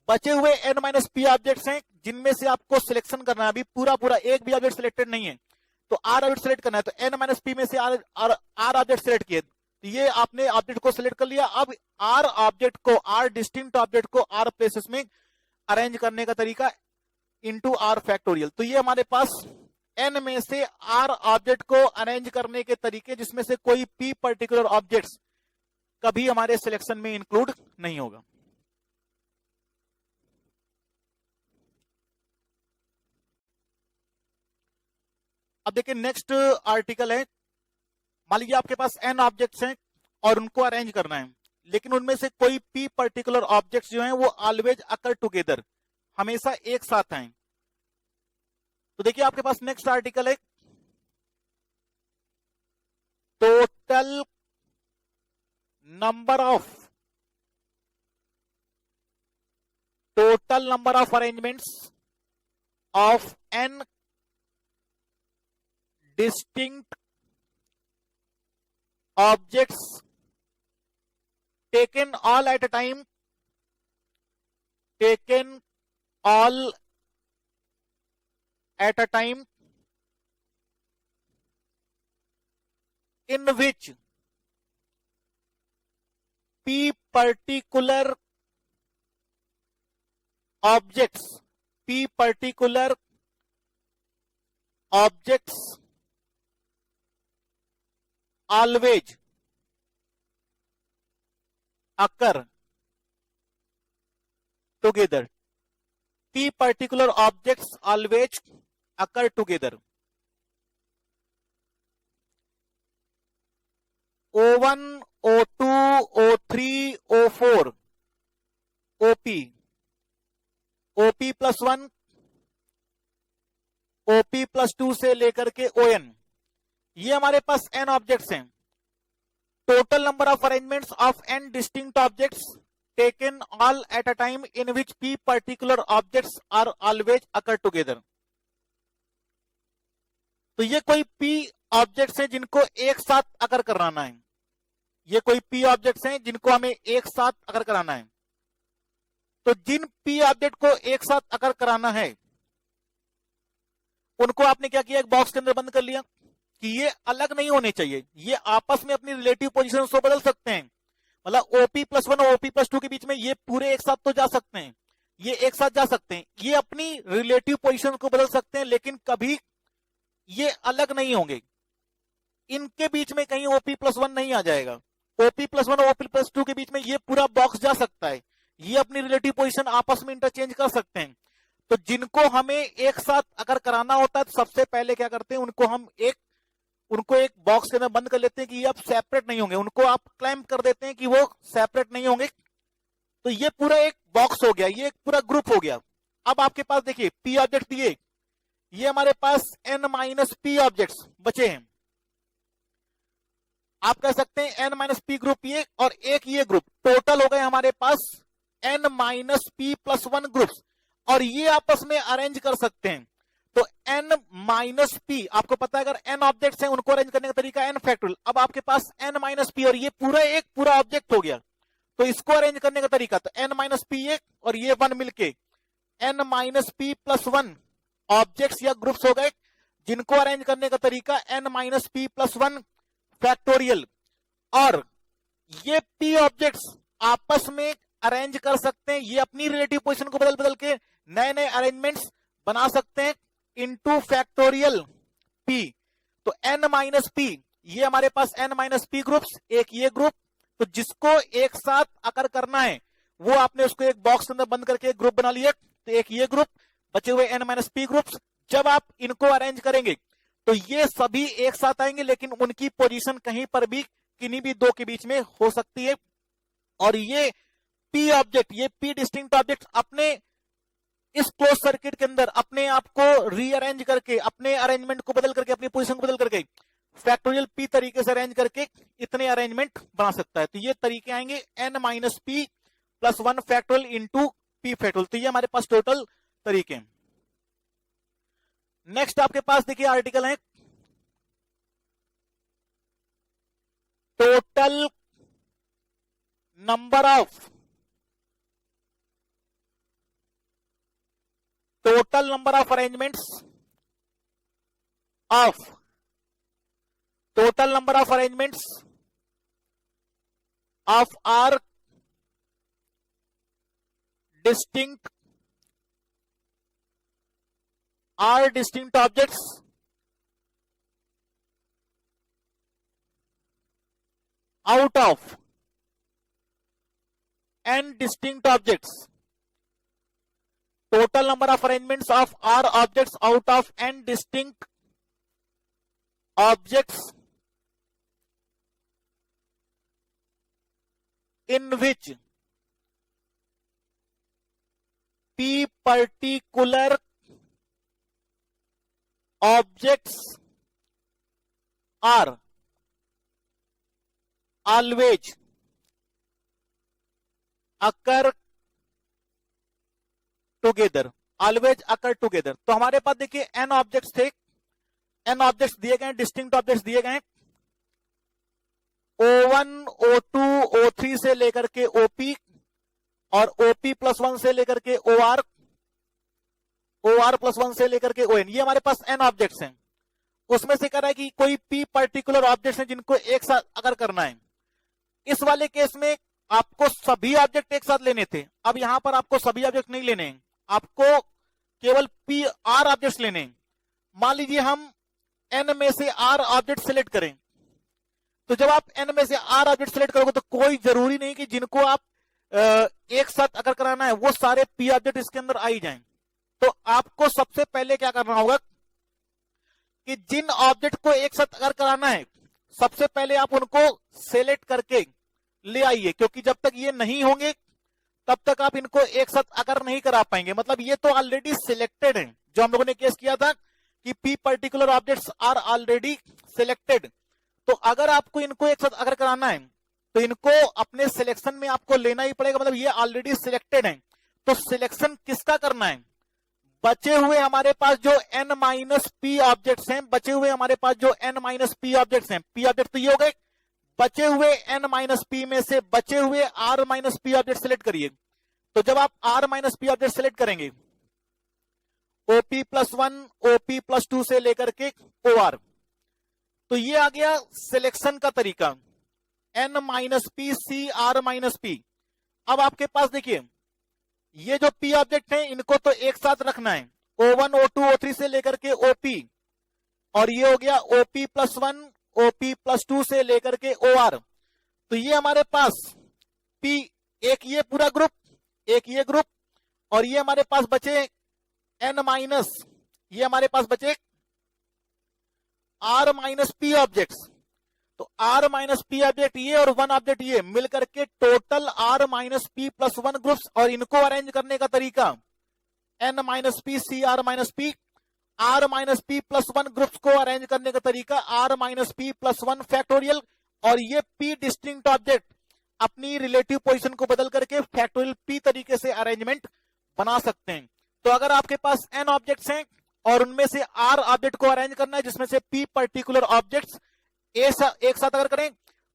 A: बचे हुए n-p ऑब्जेक्ट्स हैं जिनमें से आपको सिलेक्शन करना है। अभी पूरा एक भी ऑब्जेक्ट सिलेक्टेड नहीं है, तो R ऑब्जेक्ट सिलेक्ट करना है। तो n-p में से R ऑब्जेक्ट सिलेक्ट किए, तो ये आपने ऑब्जेक्ट को सिलेक्ट कर लिया। अब R ऑब्जेक्ट को, R डिस्टिंक्ट ऑब्जेक्ट को R प्लेसेस में अरेंज करने का तरीका इंटू R फैक्टोरियल। तो ये हमारे पास n में से R ऑब्जेक्ट को अरेंज करने के तरीके, जिसमें से कोई P पर्टिकुलर ऑब्जेक्ट्स कभी हमारे सिलेक्शन में इंक्लूड नहीं होगा। अब देखिए नेक्स्ट आर्टिकल है। मान लीजिए आपके पास n ऑब्जेक्ट्स हैं और उनको अरेंज करना है, लेकिन उनमें से कोई P पर्टिकुलर ऑब्जेक्ट्स जो हैं वो ऑलवेज अकर टुगेदर, हमेशा एक साथ हैं। तो देखिए आपके पास नेक्स्ट आर्टिकल है, total number of arrangements of n distinct objects taken all at a time, in which P particular objects always occur together. P particular objects always occur together. O1, O2, O3, O4, OP, OP+1, OP+2 से लेकर के ON, ये हमारे पास n objects हैं। Total number of arrangements of n distinct objects taken all at a time in which P particular objects are always occur together. तो ये कोई P ऑब्जेक्ट्स हैं जिनको एक साथ अकर कराना है, ये कोई P ऑब्जेक्ट्स हैं जिनको हमें एक साथ अकर कराना है। तो जिन P ऑब्जेक्ट को एक साथ अकर कराना है उनको आपने क्या किया, एक बॉक्स के अंदर बंद कर लिया कि ये अलग नहीं होने चाहिए, ये आपस में अपनी रिलेटिव पोजीशन को बदल सकते हैं। मतलब OP+1 और OP+2 के बीच में ये पूरे एक साथ तो जा सकते हैं, ये एक साथ जा सकते हैं, ये अपनी रिलेटिव पोजीशन को बदल सकते हैं, लेकिन कभी ये अलग नहीं होंगे। इनके बीच में कहीं OP+1 नहीं आ जाएगा। OP+1 और OP+2 के बीच में ये पूरा बॉक्स जा सकता है, ये अपनी रिलेटिव पोजीशन आपस में इंटरचेंज कर सकते हैं, तो जिनको हमें एक साथ अगर कराना होता है तो सबसे पहले क्या करते हैं, उनको एक बॉक्स के अंदर बंद कर लेते हैं कि ये अब सेपरेट नहीं होंगे, उनको आप क्लैंप कर देते हैं कि वो सेपरेट नहीं होंगे। तो ये पूरा एक बॉक्स हो गया, ये एक पूरा ग्रुप हो गया। अब आपके पास देखिए पी ऑब्जेक्ट दिए, ये हमारे पास n माइनस पी ऑब्जेक्ट्स बचे हैं। आप कह सकते हैं n माइनस पी ग्रुप ये और एक ये ग्रुप, टोटल हो गए हमारे पास n minus P plus 1 groups, और ये आपस में अरेंज कर सकते हैं। तो n माइनस पी, आपको पता है अगर n ऑब्जेक्ट्स हैं उनको अरेंज करने का तरीका n फैक्टोरियल। अब आपके पास n माइनस पी और ये पूरा ऑब्जेक्ट हो गया, तो इसको अरेंज करने का तरीका तो n माइनस पी एक और ये 1 मिलके n minus P plus 1 objects या ग्रुप्स हो गए, जिनको अरेंज करने का तरीका n minus P plus 1 factorial. और ये p ऑब्जेक्ट्स आपस में अरेंज कर सकते हैं, ये अपनी रिलेटिव पोजीशन को बदल बदल के नए नए अरेंजमेंट्स बना सकते हैं इनटू फैक्टोरियल p। तो n माइनस p, ये हमारे पास n माइनस p ग्रुप्स, एक ये ग्रुप, तो जिसको एक साथ अगर करना है वो आपने उसको एक बॉक्स के अंदर बंद करके एक ग्रुप बना लिया, तो एक ये ग्रुप, बचे हुए n माइनस पी ग्रुप्स। जब आप इनको अरेंज करेंगे तो ये सभी एक साथ आएंगे, लेकिन उनकी पोजीशन कहीं पर भी किन्हीं भी दो के बीच में हो सकती है। और ये पी ऑब्जेक्ट, ये पी डिस्टिंक्ट ऑब्जेक्ट अपने इस क्लोज सर्किट के अंदर अपने आप को रीअरेंज करके, अपने अरेंजमेंट को बदल करके, अपनी पोजीशन को बदल करके फैक्टोरियल पी तरीके से अरेंज करके इतने अरेंजमेंट बना सकता है। तो ये तरीके आएंगे n minus P plus 1 factorial into P factorial. तो ये हमारे पास टोटल तरीके हैं। नेक्स्ट आपके पास देखिए आर्टिकल है total number of arrangements of r distinct objects out of n distinct objects. Total number of arrangements of R objects out of n distinct objects in which P particular objects are always occur together, तो हमारे पास देखिए n objects थे, n objects दिए गए, distinct objects दिए गए O1 O2 O3 से लेकर के OP और OP प्लस 1 से लेकर के OR प्लस 1 से लेकर के ON, ये हमारे पास n ऑब्जेक्ट्स हैं। उसमें से कह रहा है कि कोई P पर्टिकुलर ऑब्जेक्ट्स हैं जिनको एक साथ अगर करना है। इस वाले केस में आपको सभी ऑब्जेक्ट एक साथ लेने थे, अब यहां पर आपको सभी ऑब्जेक्ट नहीं लेने हैं, आपको केवल P R ऑब्जेक्ट्स लेने हैं। मान लीजिए हम n में से R ऑब्जेक्ट सिलेक्ट करें, तो जब आप n में से R ऑब्जेक्ट सिलेक्ट करोगे तो कोई जरूरी नहीं कि जिनको आप एक साथ अगर कराना है वो सारे P ऑब्जेक्ट इसके अंदर आ ही जाएं। तो आपको सबसे पहले क्या करना होगा कि जिन ऑब्जेक्ट को एक साथ अगर कराना है सबसे पहले आप उनको सेलेक्ट करके ले आइए, क्योंकि जब तक ये नहीं होंगे तब तक आप इनको एक साथ अगर नहीं करा पाएंगे। मतलब ये तो ऑलरेडी सिलेक्टेड है, जो हम लोगों ने केस किया था कि P particular objects are already selected. तो अगर आपको इनको एक साथ अगर कराना है तो इनको अपने सिलेक्शन में आपको लेना ही पड़ेगा, मतलब ये ऑलरेडी सिलेक्टेड है। तो सिलेक्शन किसका करना है? बचे हुए हमारे पास जो n माइनस पी ऑब्जेक्ट्स हैं, बचे हुए हमारे पास जो n माइनस पी ऑब्जेक्ट्स हैं, पी ऑब्जेक्ट तो ये हो गए, बचे हुए n माइनस पी में से बचे हुए r minus P object select करिए। तो जब आप r minus P object select करेंगे OP प्लस 1 OP प्लस 2 से लेकर के OR, तो ये आ गया सिलेक्शन का तरीका n minus P C R minus P. अब आपके पास देखिए ये जो P ऑब्जेक्ट हैं इनको तो एक साथ रखना है, O1 O2 O3 से लेकर के OP, और ये हो गया OP प्लस 1 OP प्लस 2 से लेकर के OR। तो ये हमारे पास P, एक ये पूरा ग्रुप, एक ये ग्रुप, और ये हमारे पास बचे n माइनस, ये हमारे पास बचे r माइनस p ऑब्जेक्ट्स। तो r माइनस p ऑब्जेक्ट ये और 1 ऑब्जेक्ट ये मिलकर के total r minus p plus 1 groups. और इनको अरेंज करने का तरीका n माइनस p सी r minus p, r minus p plus 1 groups को अरेंज करने का तरीका r minus p plus 1 factorial. और ये p डिस्टिंक्ट ऑब्जेक्ट अपनी रिलेटिव पोजीशन को बदल करके फैक्टोरियल p तरीके से अरेंजमेंट बना सकते हैं। तो अगर आपके पास n ऑब्जेक्ट्स हैं और उनमें से r ऑब्जेक्ट को अरेंज करना है जिसमें से p पर्टिकुलर ऑब्जेक्ट्स एक साथ अगर करें,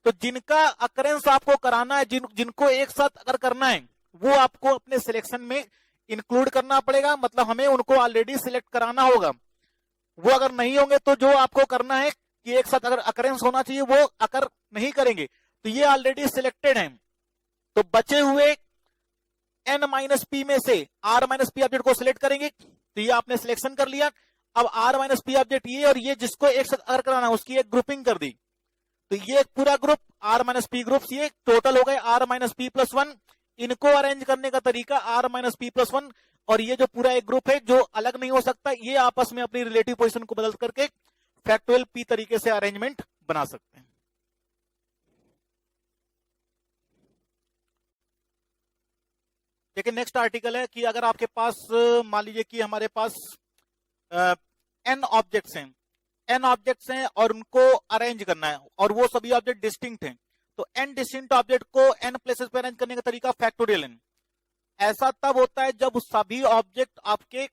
A: तो जिनका अकरेंस आपको कराना है, जिनको एक साथ अगर करना है, वो आपको अपने सिलेक्शन में इंक्लूड करना पड़ेगा। मतलब हमें उनको ऑलरेडी सिलेक्ट कराना होगा। वो अगर नहीं होंगे तो जो आपको करना है कि एक साथ अगर अकरेंस होना चाहिए वो अकर नहीं करेंगे, तो ये ऑलरेडी सिलेक्टेड हैं। तो बचे हुए n माइनस पी में से r माइनस पी ऑब्जेक्ट को सिलेक्ट करेंगे, तो ये आपने सिलेक्शन कर लिया। अब r माइनस पी ऑब्जेक्ट ये और ये जिसको एक साथ अगर कराना है उसकी एक ग्रुपिंग कर दी, तो ये एक पूरा group r minus P groups, ये टोटल हो गए r माइनस पी प्लस 1। इनको अरेंज करने का तरीका r माइनस पी प्लस 1। और ये जो पूरा एक ग्रुप है जो अलग नहीं हो सकता, ये आपस में अपनी रिलेटिव पोजीशन को बदल करके फैक्टोरियल p तरीके से अरेंजमेंट बना सकते हैं। देखिए नेक्स्ट आर्टिकल है कि अगर आपके पास मान लीजिए कि हमारे पास n ऑब्जेक्ट्स हैं, n ऑब्जेक्ट्स हैं और उनको अरेंज करना है और वो सभी ऑब्जेक्ट डिस्टिंक्ट हैं, तो n डिस्टिंक्ट ऑब्जेक्ट को n प्लेसेस पे अरेंज करने का तरीका फैक्टोरियल n। ऐसा तब होता है जब सभी ऑब्जेक्ट आपके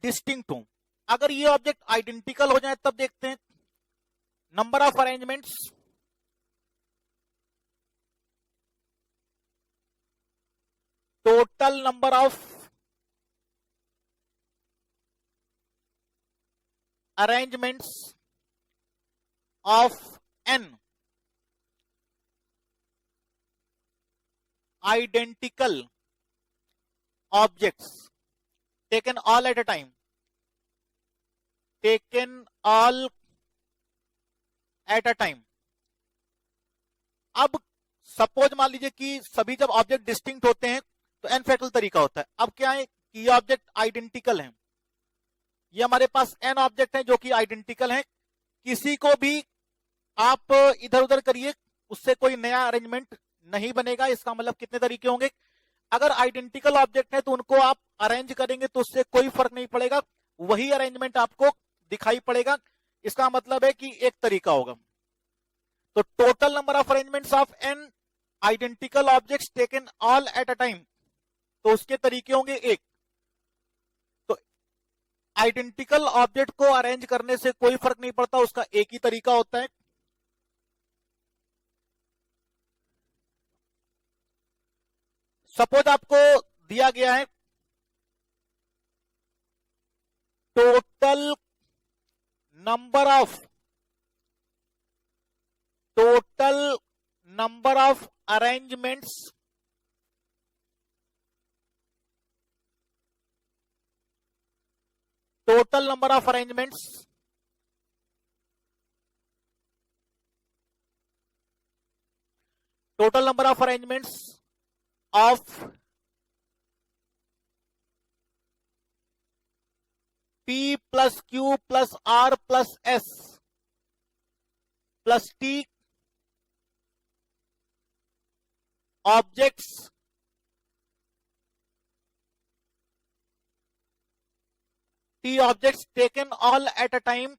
A: डिस्टिंक्ट हो। अगर ये ऑब्जेक्ट आइडेंटिकल हो जाए तब देखते हैं number of arrangements total number of arrangements of n identical objects taken all at a time, taken all at a time। अब सपोज मान लीजिए कि सभी जब ऑब्जेक्ट डिस्टिंक्ट होते हैं तो n फैक्टोरियल तरीका होता है। अब क्या है कि ये ऑब्जेक्ट आइडेंटिकल हैं, ये हमारे पास n ऑब्जेक्ट हैं जो कि आइडेंटिकल हैं। किसी को भी आप इधर उधर करिए, उससे कोई नया अरेंजमेंट नहीं बनेगा। इसका मतलब कितने तरीके होंगे, अगर आइडेंटिकल ऑब्जेक्ट है तो उनको आप अरेंज करेंगे तो उससे कोई फर्क नहीं पड़ेगा, वही अरेंजमेंट आपको दिखाई पड़ेगा। इसका मतलब है कि एक तरीका होगा। तो total number of arrangements of n identical objects taken all at a time, तो उसके तरीके होंगे एक। तो आइडेंटिकल ऑब्जेक्ट को अरेंज करने से कोई फर्क नहीं पड़ता, उसका एक ही तरीका होता है। सपोज आपको दिया गया है total number of arrangements total number of arrangements of P plus Q plus R plus S plus T objects taken all at a time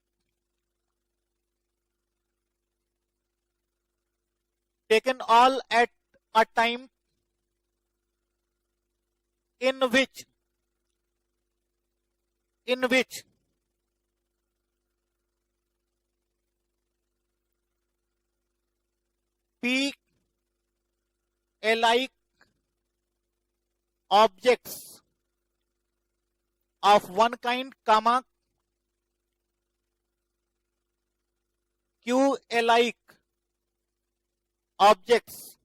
A: in which P alike objects of one kind, comma, Q alike objects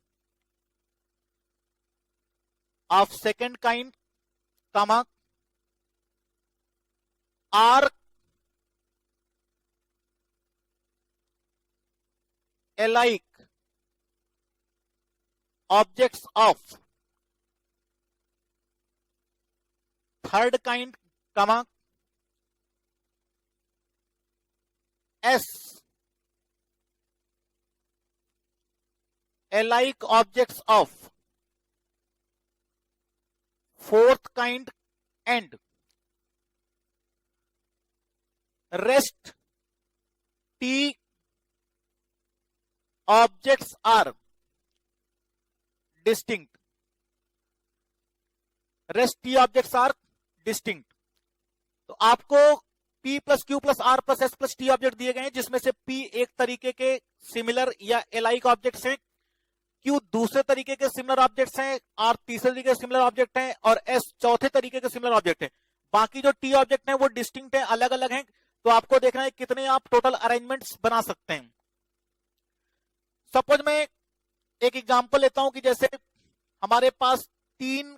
A: of second kind, comma, R alike objects of third kind कमा S alike objects of fourth kind and rest T objects are distinct. Rest T objects are distinct. तो आपको P plus Q plus R plus S plus T object दिए गए हैं, जिसमें से P एक तरीके के सिमिलर या एलाइक ऑब्जेक्ट्स हैं, Q दूसरे तरीके के सिमिलर ऑब्जेक्ट्स हैं, R तीसरे तरीके के सिमिलर ऑब्जेक्ट हैं और S चौथे तरीके के सिमिलर ऑब्जेक्ट हैं। बाकी जो T ऑब्जेक्ट हैं वो डिस्टिंक्ट हैं, अलग अलग हैं। तो आपको देखना है कितने आप टोटल अरेंजमेंट्स बना सकते हैं। सपोज मैं एक एग्जांपल लेता हूं कि जैसे हमारे पास तीन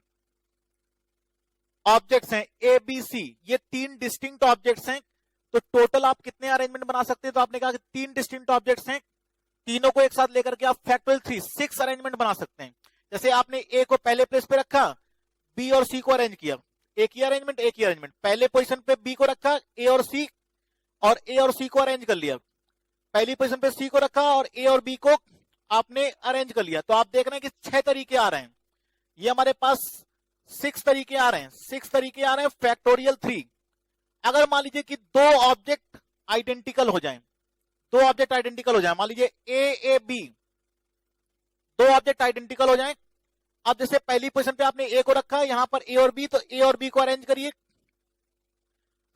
A: ऑब्जेक्ट्स हैं ए बी सी, ये तीन डिस्टिंक्ट ऑब्जेक्ट्स हैं। तो टोटल आप कितने अरेंजमेंट बना सकते हैं? तो आपने कहा कि तीन डिस्टिंक्ट ऑब्जेक्ट्स हैं, तीनों को एक साथ लेकर के आप फैक्टोरियल 3 6 अरेंजमेंट बना सकते हैं। जैसे आपने ए को पहले प्लेस पे रखा, बी और सी को अरेंज किया, एक ही अरेंजमेंट एक ही अरेंजमेंट। पहले पोजीशन पे बी को रखा, ए और सी को अरेंज कर लिया। पहली पोजीशन पे सी को रखा और ए और बी को आपने अरेंज कर लिया। तो आप देख रहे हैं कि 6 तरीके आ रहे हैं, ये हमारे पास 6 तरीके आ रहे हैं, 6 तरीके आ रहे हैं फैक्टोरियल 3। अगर मान लीजिए कि दो ऑब्जेक्ट आइडेंटिकल हो जाएं, मान लीजिए ए बी, दो ऑब्जेक्ट आइडेंटिकल हो जाएं। अब जैसे पहली पोजीशन पे आपने ए को रखा है, यहां पर ए और बी, तो ए और बी को अरेंज करिए।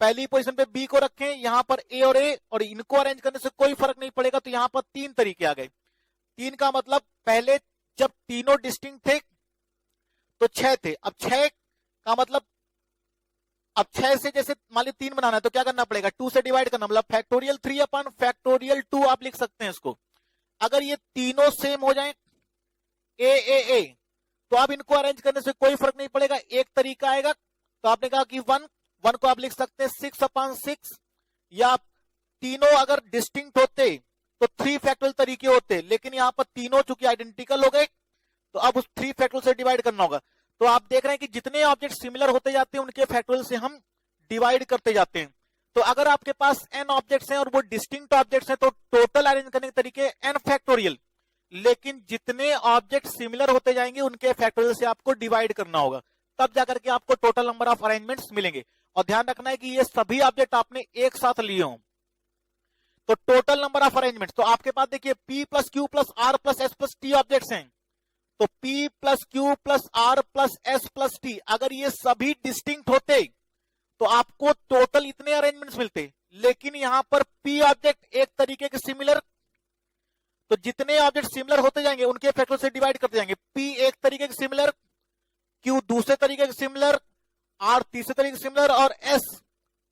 A: पहली पोजीशन पे बी को रखें, यहां पर ए और इनको अरेंज करने से कोई फर्क नहीं पड़ेगा। तो यहां पर 3 तरीके आ गए। 3 का मतलब पहले जब तीनों डिस्टिंक्ट थे तो 6 थे, अब 6 का मतलब अब 6 से जैसे मान लीजिए 3 बनाना है तो क्या करना पड़ेगा? 2 से डिवाइड करना, मतलब फैक्टोरियल 3 अपन फैक्टोरियल 2 आप लिख सकते हैं इसको। अगर ये तीनों सेम हो जाएं ए तो आप इनको अरेंज करने से कोई फर्क नहीं पड़ेगा, एक तरीका आएगा। तो आपने कहा कि 1 को आप लिख सकते हैं 6/6, या तीनों अगर डिस्टिंक्ट होते तो 3 फैक्टोरियल तरीके होते, लेकिन यहां पर तीनों चूंकि आइडेंटिकल हो गए तो अब उस 3 फैक्टोरियल से डिवाइड करना होगा। तो आप देख रहे हैं कि जितने ऑब्जेक्ट सिमिलर होते जाते हैं उनके फैक्टोरियल से हम डिवाइड करते जाते हैं। तो अगर आपके पास n ऑब्जेक्ट्स हैं और वो डिस्टिंक्ट ऑब्जेक्ट्स हैं तो टोटल अरेंज करने के तरीके n फैक्टोरियल, लेकिन जितने ऑब्जेक्ट सिमिलर होते जाएंगे उनके फैक्टोरियल से आपको डिवाइड करना होगा, तब जाकर के आपको टोटल नंबर ऑफ अरेंजमेंट्स मिलेंगे। और ध्यान रखना है कि ये सभी ऑब्जेक्ट आपने एक साथ लिए हों। तो टोटल नंबर ऑफ अरेंजमेंट्स, तो आपके पास देखिए P plus Q plus R plus S plus T objects हैं। तो P plus Q plus R plus S plus T, अगर ये सभी डिस्टिंक्ट होते तो आपको टोटल इतने अरेंजमेंट्स मिलते। लेकिन यहां पर P ऑब्जेक्ट एक तरीके के सिमिलर, तो जितने ऑब्जेक्ट सिमिलर होते जाएंगे उनके फैक्टर से डिवाइड करते जाएंगे। P एक तरीके के सिमिलर, Q दूसरे तरीके के सिमिलर, R तीसरे तरीके के सिमिलर और S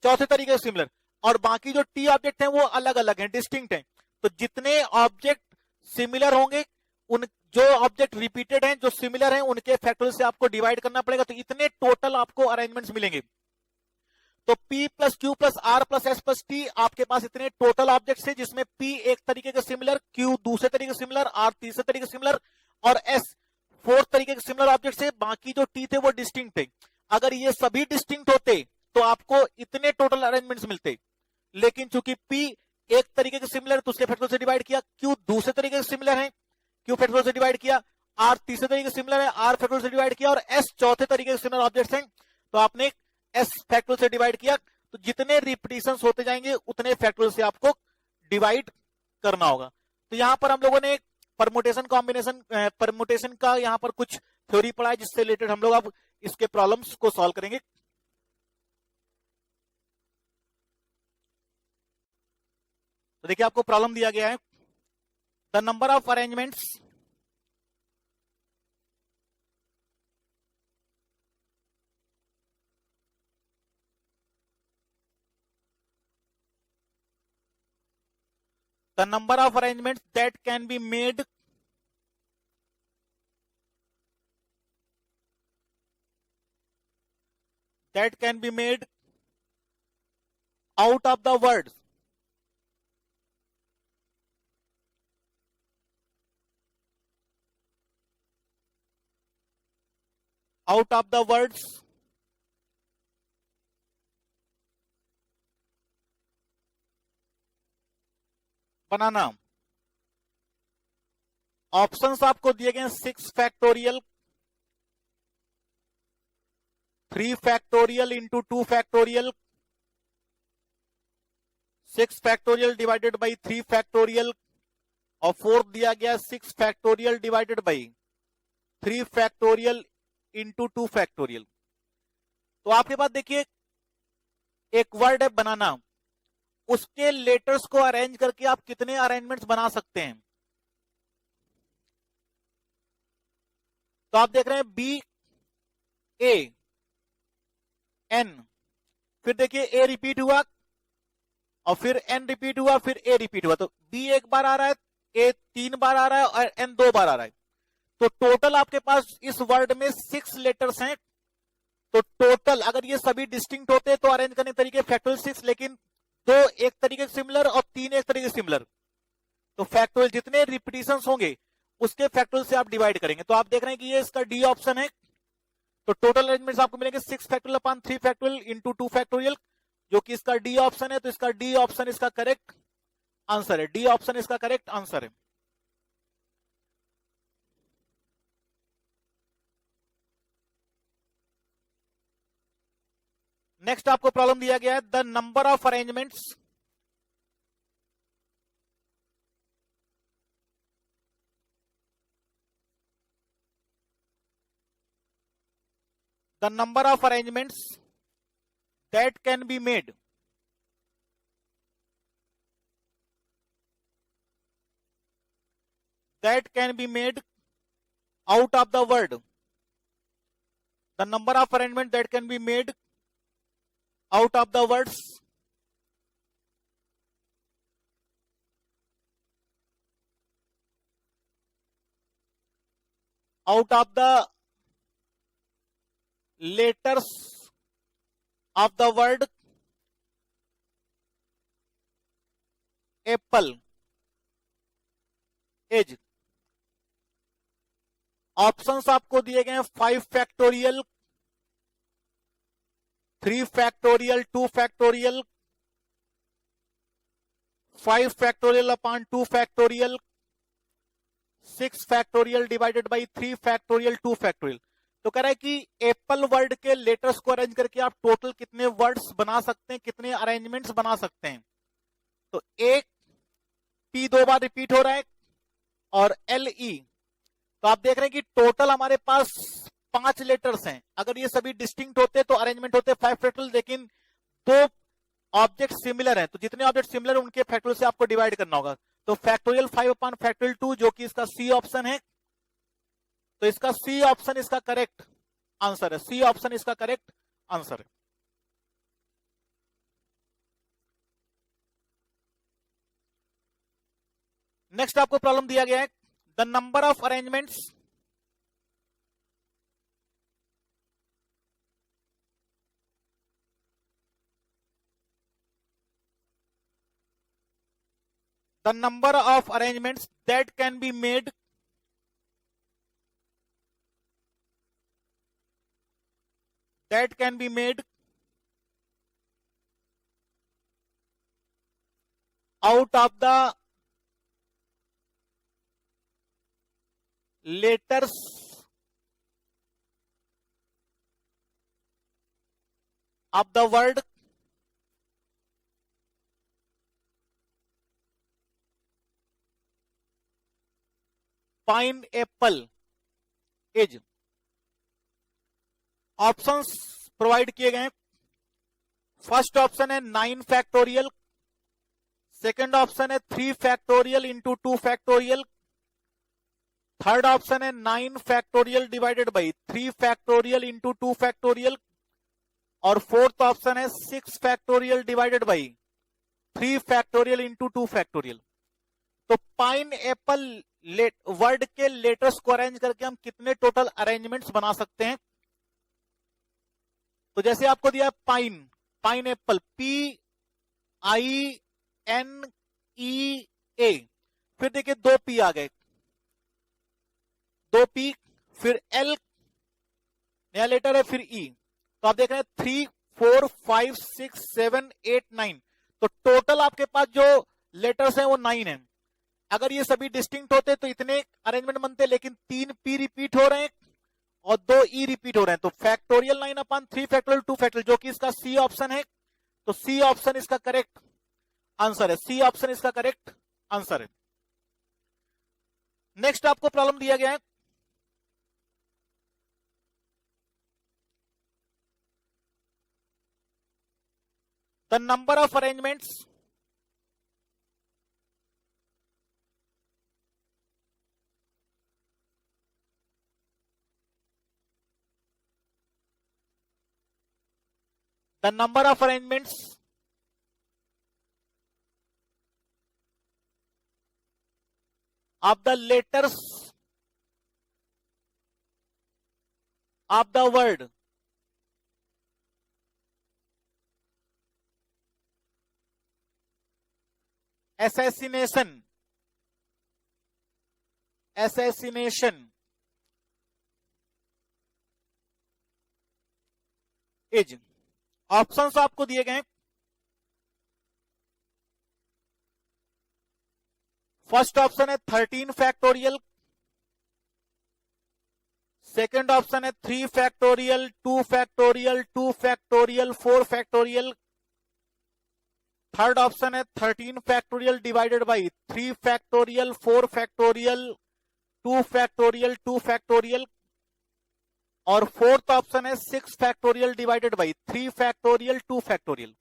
A: चौथे तरीके के सिमिलर, और बाकी जो T ऑब्जेक्ट हैं वो अलग अलग हैं, डिस्टिंक्ट हैं। तो जितने ऑब्जेक्ट सिमिलर होंगे, उन जो ऑब्जेक्ट रिपीटेड हैं, जो सिमिलर हैं, उनके फैक्टोरियल से आपको डिवाइड करना पड़ेगा। तो इतने टोटल आपको अरेंजमेंट्स मिलेंगे। तो P plus Q plus R plus S plus T, आपके पास इतने टोटल ऑब्जेक्ट्स हैं, जिसमें P एक तरीके के सिमिलर, Q दूसरे तरीके के सिमिलर, R तीसरे तरीके के सिमिलर और S फोर्थ तरीके के सिमिलर ऑब्जेक्ट्स है। बाकी जो T थे वो डिस्टिंक्ट थे। अगर ये सभी डिस्टिंक्ट होते तो आपको इतने टोटल अरेंजमेंट्स मिलते, लेकिन चूंकि P एक तरीके के सिमिलर तो उसके फैक्टोरियल से डिवाइड किया, Q दूसरे तरीके के सिमिलर है, Q फैक्टोरियल से डिवाइड किया, R तीसरे तरीके से सिमिलर है, R फैक्टोरियल से डिवाइड किया और S चौथे तरीके के सिमिलर ऑब्जेक्ट्स हैं, तो आपने S फैक्टोरियल से डिवाइड किया। तो जितने रिपीटिशंस होते जाएंगे उतने फैक्टोरियल से आपको डिवाइड करना होगा। तो यहां पर हम लोगों ने परमुटेशन का यहां पर कुछ थ्योरी पढ़ा है, जिससे रिलेटेड हम लोग अब इसके प्रॉब्लम्स को सॉल्व करेंगे। तो देखिए आपको प्रॉब्लम दिया गया है, the number of arrangements that can be made out of the words banana. Options आपको दिए गए 6 factorial, 3 factorial into 2 factorial, 6 factorial divided by 3 factorial, और फोर्थ दिया गया 6 factorial divided by 3 factorial into 2 factorial. तो आपके पास देखिए एक वर्ड है बनाना, उसके लेटर्स को अरेंज करके आप कितने अरेंजमेंट्स बना सकते हैं। तो आप देख रहे हैं बी ए एन, फिर देखिए ए रिपीट हुआ और फिर एन रिपीट हुआ, फिर ए रिपीट हुआ, तो बी एक बार आ रहा है, ए 3 बार आ रहा है और एन 2 बार आ रहा है। तो टोटल आपके पास इस वर्ड में 6 लेटर्स हैं। तो टोटल अगर ये सभी डिस्टिंक्ट होते तो अरेंज करने के तरीके फैक्टोरियल 6, लेकिन 2 एक तरीके सिमिलर और 3 एक तरीके सिमिलर, तो फैक्टोरियल जितने रिपीटिशन होंगे उसके फैक्टोरियल से आप डिवाइड करेंगे। तो आप देख रहे हैं कि ये इसका डी ऑप्शन है। तो टोटल अरेंजमेंट्स आपको मिलेंगे 6 factorial upon 3 factorial into 2 factorial, जो कि इसका डी ऑप्शन है। तो इसका डी ऑप्शन इसका करेक्ट आंसर है, डी ऑप्शन इसका करेक्ट आंसर है। नेक्स्ट आपको प्रॉब्लम दिया गया है the number of arrangements that can be made out of the word, the number of arrangement that can be made out of the words out of the letters of the word apple is। Options आपको दिए गए हैं 5 factorial, 3 factorial, 2 factorial, 5 factorial upon 2 factorial, 6 factorial divided by 3 factorial 2 factorial. तो कह रहा है कि Apple word के लेटर्स को अरेंज करके आप टोटल कितने वर्ड्स बना सकते हैं, कितने अरेंजमेंट्स बना सकते हैं। तो एक पी 2 बार रिपीट हो रहा है और एल ई, तो आप देख रहे हैं कि टोटल हमारे पास 5 लेटर्स हैं। अगर ये सभी डिस्टिंक्ट होते तो अरेंजमेंट होते 5 फैक्टोरियल, लेकिन 2 ऑब्जेक्ट सिमिलर हैं, तो जितने ऑब्जेक्ट सिमिलर उनके फैक्टोरियल से आपको डिवाइड करना होगा। तो फैक्टोरियल 5 अपॉन फैक्टोरियल 2, जो कि इसका सी ऑप्शन है, तो इसका सी ऑप्शन इसका करेक्ट आंसर है, सी ऑप्शन इसका करेक्ट आंसर है। नेक्स्ट आपको प्रॉब्लम दिया गया है the number of arrangements that can be made out of the letters of the word pineapple is। Options provide किए गए हैं। फर्स्ट ऑप्शन है 9 फैक्टोरियल, सेकंड ऑप्शन है 3 factorial into 2 factorial, third option है 9 factorial divided by 3 factorial into 2 factorial, और fourth option है 6 factorial divided by 3 factorial into 2 factorial. तो pine Apple word के लेटर्स को अरेंज करके हम कितने टोटल अरेंजमेंट्स बना सकते हैं। तो जैसे आपको दिया पाइन एप्पल, PINEAE, फिर देखिए 2 P आ गए, 2 P, फिर L नया लेटर है, फिर E। तो आप देख रहे हैं 3 4 5 6 7 8 9, तो टोटल आपके पास जो लेटर्स हैं वो 9 हैं। अगर ये सभी डिस्टिंक्ट होते तो इतने अरेंजमेंट बनते, लेकिन 3 पी रिपीट हो रहे हैं और 2 ई रिपीट हो रहे हैं, तो फैक्टोरियल 9/3 फैक्टोरियल 2 फैक्टोरियल, जो कि इसका सी ऑप्शन है। तो सी ऑप्शन इसका करेक्ट आंसर है, सी ऑप्शन इसका करेक्ट आंसर है। नेक्स्ट आपको प्रॉब्लम दिया गया है, the number of arrangements the number of arrangements of the letters of the word assassination is, options आपको दिए गए। फर्स्ट ऑप्शन है 13 फैक्टोरियल, सेकंड ऑप्शन है 3 factorial 2 factorial 2 factorial 4 factorial, third option है 13 factorial divided by 3 factorial 4 factorial 2 factorial 2 factorial, और fourth option है 6 factorial divided by 3 factorial 2 factorial.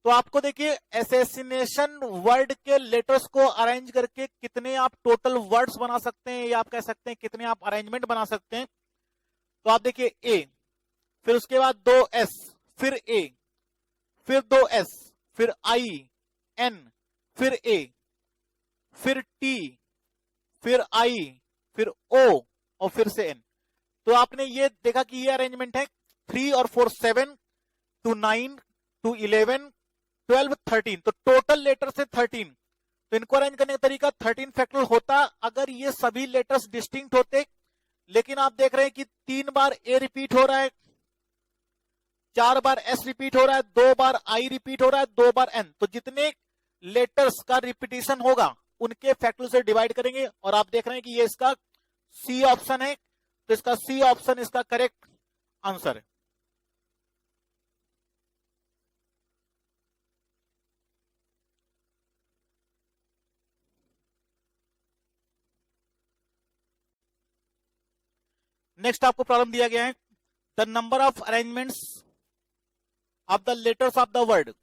A: तो आपको देखिए एसेसिनेशन वर्ड के लेटर्स को अरेंज करके कितने आप टोटल वर्ड्स बना सकते हैं, या आप कह सकते हैं कितने आप अरेंजमेंट बना सकते हैं। तो आप देखिए ए, फिर उसके बाद 2 एस, फिर ए, फिर 2 एस, फिर आई एन, फिर ए, फिर टी, फिर आई, फिर ओ और फिर से एन। तो आपने ये देखा कि ये अरेंजमेंट है 3 और 4 7 टू 9 टू 11 12 13, तो टोटल लेटर से 13। तो इनको अरेंज करने का तरीका 13 फैक्टोरियल होता अगर ये सभी लेटर्स डिस्टिंक्ट होते, लेकिन आप देख रहे हैं कि 3 बार ए रिपीट हो रहा है, 4 बार एस रिपीट हो रहा है, 2 बार आई रिपीट हो रहा है, 2 बार एन। तो जितने लेटर्स का रिपीटिशन होगा उनके फैक्टोरियल से डिवाइड करेंगे, और आप देख रहे हैं कि ये इसका सी ऑप्शन है, तो इसका सी ऑप्शन इसका करेक्ट आंसर है। नेक्स्ट आपको प्रॉब्लम दिया गया है, the number of arrangements of the letters of the word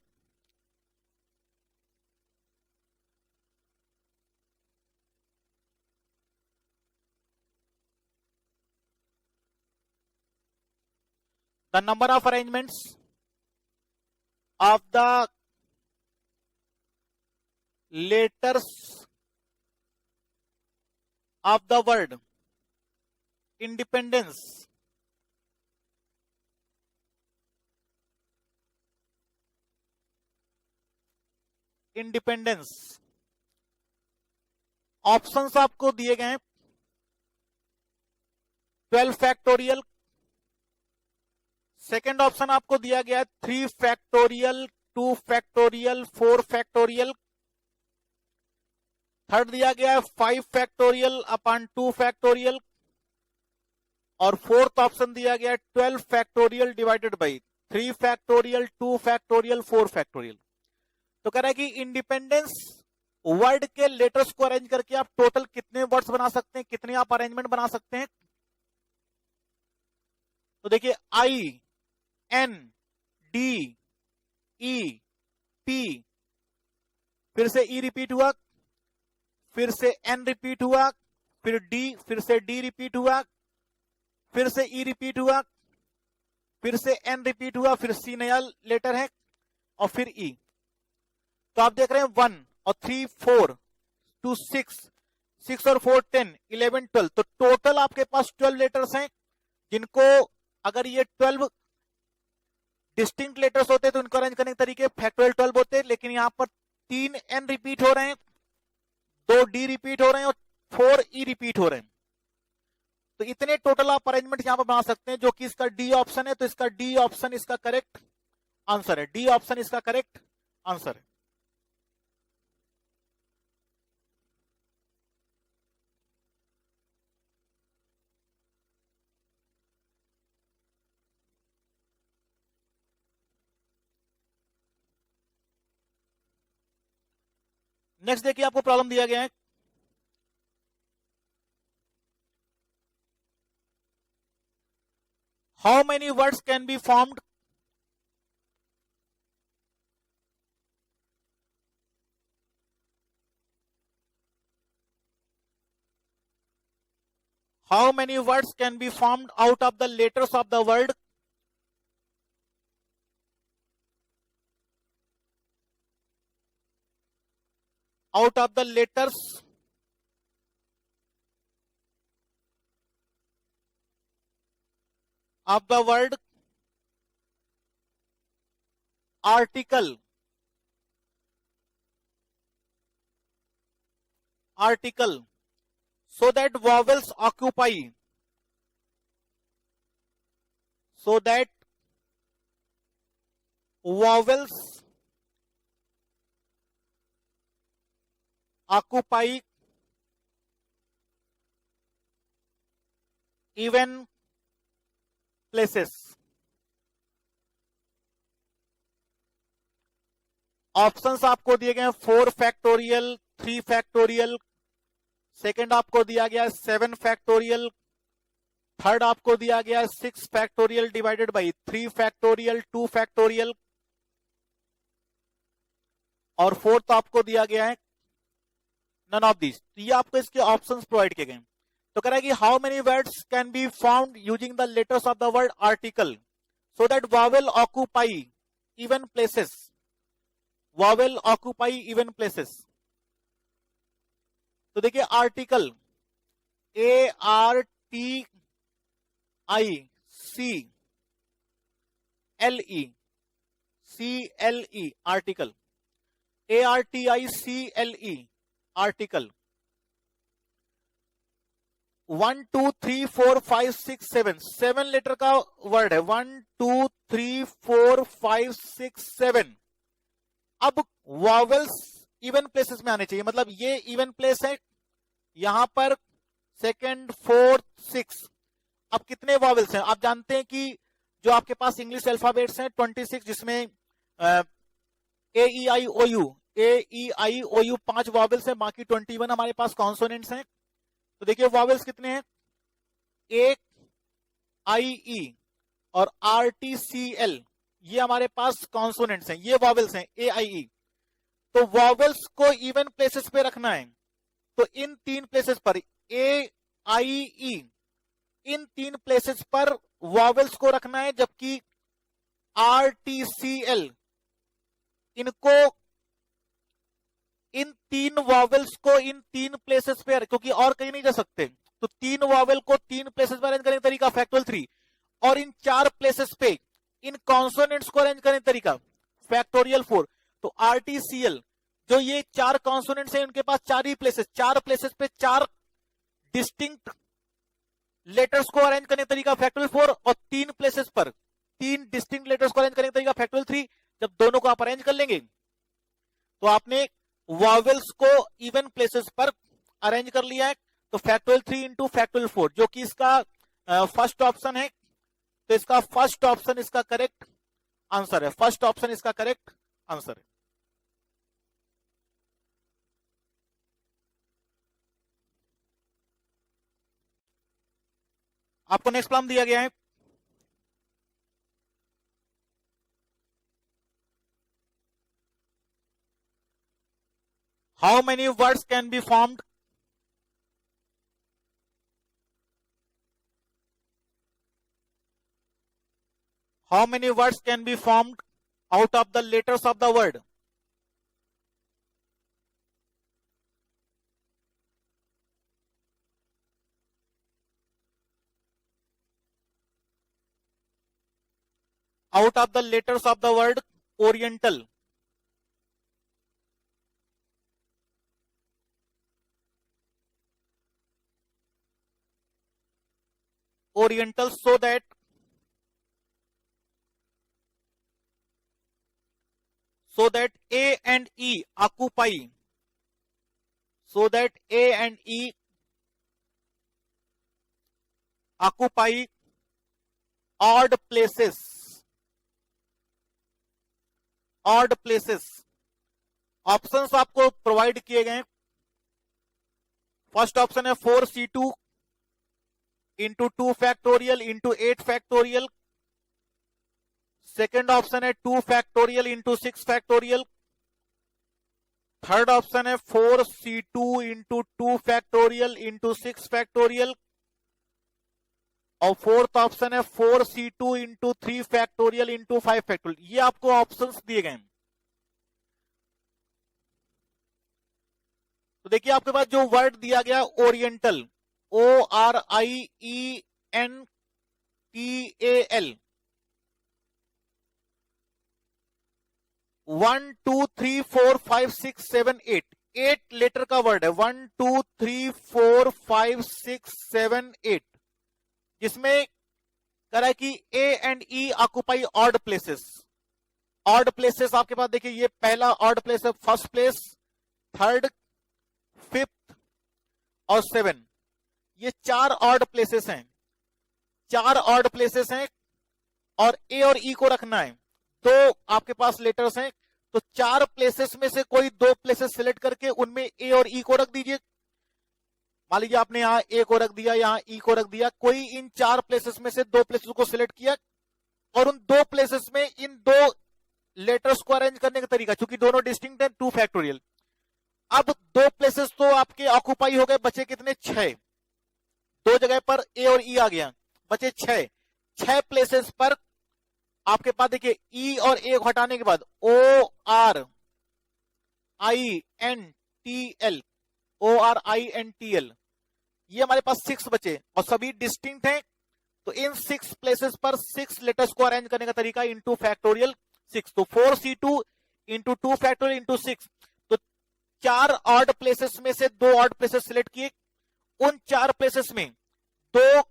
A: the number of arrangements of the letters of the word independence options आपको दिए गए हैं 12 फैक्टोरियल, सेकेंड ऑप्शन आपको दिया गया है 3 फैक्टोरियल 2 फैक्टोरियल 4 फैक्टोरियल, थर्ड दिया गया है 5 फैक्टोरियल अपॉन 2 फैक्टोरियल, और फोर्थ ऑप्शन दिया गया है 12 factorial divided by 3 factorial 2 factorial 4 factorial. तो कह रहा है कि इंडिपेंडेंस वर्ड के लेटर्स को अरेंज करके आप टोटल कितने वर्ड्स बना सकते हैं, कितने आप अरेंजमेंट बना सकते हैं। तो देखिए I N D E P, फिर से ई रिपीट हुआ, फिर से एन रिपीट हुआ, फिर डी, फिर से डी रिपीट हुआ, फिर से ई रिपीट हुआ, फिर से एन रिपीट हुआ, फिर सी नया लेटर है और फिर ई। तो आप देख रहे हैं 1 और 3 4 2 6 6 और 4 10 11 12, तो टोटल आपके पास 12 लेटर्स हैं, जिनको अगर ये 12 डिस्टिंक्ट लेटर्स होते तो इनको अरेंज करने के तरीके फैक्टोरियल 12 होते, लेकिन यहां पर 3 एन रिपीट हो रहे हैं, 2 डी रिपीट हो रहे हैं और 4 ई रिपीट हो रहे हैं। तो इतने टोटल आप अरेंजमेंट यहां पर बना सकते हैं, जो कि इसका डी ऑप्शन है। तो इसका डी ऑप्शन इसका करेक्ट आंसर है, डी ऑप्शन इसका करेक्ट आंसर है। नेक्स्ट देखिए आपको प्रॉब्लम दिया गया है, how many words can be formed how many words can be formed out of the letters of the word out of the letters of the word article so that vowels occupy even places. Options आपको दिए गए हैं 4 factorial, 3 factorial, second आपको दिया गया है 7 factorial, third आपको दिया गया है 6 factorial divided by 3 factorial, 2 factorial, और फोर्थ आपको दिया गया है नन ऑफ दिस। तो ये आपको इसके ऑप्शंस प्रोवाइड किए गए। तो कह रहा है कि how many words can be found using the letters of the word article so that vowel occupy even places, vowel occupy even places. तो देखिए article ARTICLE article, ARTICLE article 1 2 3 4 5 6 7 7 letter का वर्ड है। 1 2 3 4 5 6 7। अब वॉवेल्स इवन प्लेसेस में आने चाहिए, मतलब ये इवन प्लेस है यहां पर, सेकंड, फोर्थ, 6। अब कितने वॉवेल्स हैं आप जानते हैं कि जो आपके पास इंग्लिश अल्फाबेट्स हैं 26, जिसमें AEIOU 5 वॉवेल्स हैं, बाकी 21 हमारे पास कॉन्सोनेंट्स हैं। तो देखिए वॉवेल्स कितने हैं, ए आई ई और RTCL, ये हमारे पास कॉन्सोनेंट्स हैं, ये वॉवेल्स हैं AIE। तो वॉवेल्स को इवन प्लेसेस पे रखना है, तो इन 3 प्लेसेस पर AIE, इन 3 प्लेसेस पर वॉवेल्स को रखना है, जबकि RTCL इनको, इन 3 वॉवेल्स को इन 3 प्लेसेस पे, क्योंकि और कहीं नहीं जा सकते, तो 3 वॉवेल को 3 प्लेसेस पे अरेंज करने का तरीका फैक्टोरियल 3, और इन 4 प्लेसेस पे इन कॉन्सोनेंट्स को अरेंज करने का तरीका फैक्टोरियल 4। तो RTCL जो ये 4 कॉन्सोनेंट्स हैं उनके पास 4 ही प्लेसेस, 4 प्लेसेस पे 4 डिस्टिंक्ट लेटर्स को अरेंज करने का तरीका फैक्टोरियल 4, और 3 प्लेसेस पर 3 डिस्टिंक्ट लेटर्स को अरेंज करने का तरीका फैक्टोरियल 3। जब दोनों को आप अरेंज कर लेंगे तो आपने वॉवेल्स को इवन प्लेसेस पर अरेंज कर लिया है। तो फैक्टोरियल 3 इंटू फैक्टोरियल 4 जो कि इसका फर्स्ट ऑप्शन है, तो इसका फर्स्ट ऑप्शन इसका करेक्ट आंसर है, फर्स्ट ऑप्शन इसका करेक्ट आंसर है। आपको नेक्स्ट प्रॉब्लम दिया गया है, how many words can be formed how many words can be formed out of the letters of the word out of the letters of the word oriental, oriental so that A and E occupy, so that A and E occupy odd places options आपको provide किए गए। First option है 4c2 into 2 factorial into 8 factorial. Second option है 2 factorial into 6 factorial. Third option है 4c2 into 2 factorial into 6 factorial. और fourth option है 4c2 into 3 factorial into 5 factorial. ये आपको ऑप्शंस दिए गए। तो देखिए आपके पास जो वर्ड दिया गया ओरिएंटल, ORIENTAL, 1 2 3 4 5 6 7 8, 8 लेटर का वर्ड है। 1 2 3 4 5 6 7 8, जिसमें कह रहा है कि A and E occupy odd places. Odd places आपके पास देखिए, ये पहला ऑड प्लेस है, फर्स्ट प्लेस, थर्ड, फिफ्थ और 7। ये 4 ऑड प्लेसेस हैं। 4 ऑड प्लेसेस हैं और ए और ई को रखना है। 2 आपके पास लेटर्स हैं, तो 4 प्लेसेस में से कोई 2 प्लेसेस सिलेक्ट करके उनमें ए और ई को रख दीजिए। मान लीजिए आपने यहां ए को रख दिया, यहां ई को रख दिया। कोई इन 4 प्लेसेस में से 2 प्लेसेस को सिलेक्ट किया और उन 2 प्लेसेस में इन 2 लेटर्स को अरेंज करने का तरीका, क्योंकि दोनों डिस्टिंक्ट है, 2 फैक्टोरियल। अब 2 प्लेसेस तो आपके ऑक्युपाई हो गए, बचे कितने? 6। 2 जगह पर ए और ई आ गया, बचे 6। 6 प्लेसेस पर आपके पास देखिए ई और ए को हटाने के बाद ORINTL, ये हमारे पास 6 बचे और सभी डिस्टिंक्ट हैं। तो इन 6 प्लेसेस पर 6 लेटर्स को अरेंज करने का तरीका इंटू फैक्टोरियल 6। तो 4c2 इंटू 2 फैक्टोरियल इंटू 6। तो 4 ऑड प्लेसेस में से 2 ऑड प्लेसेस सिलेक्ट किए। उन 4 प्लेसेस में दो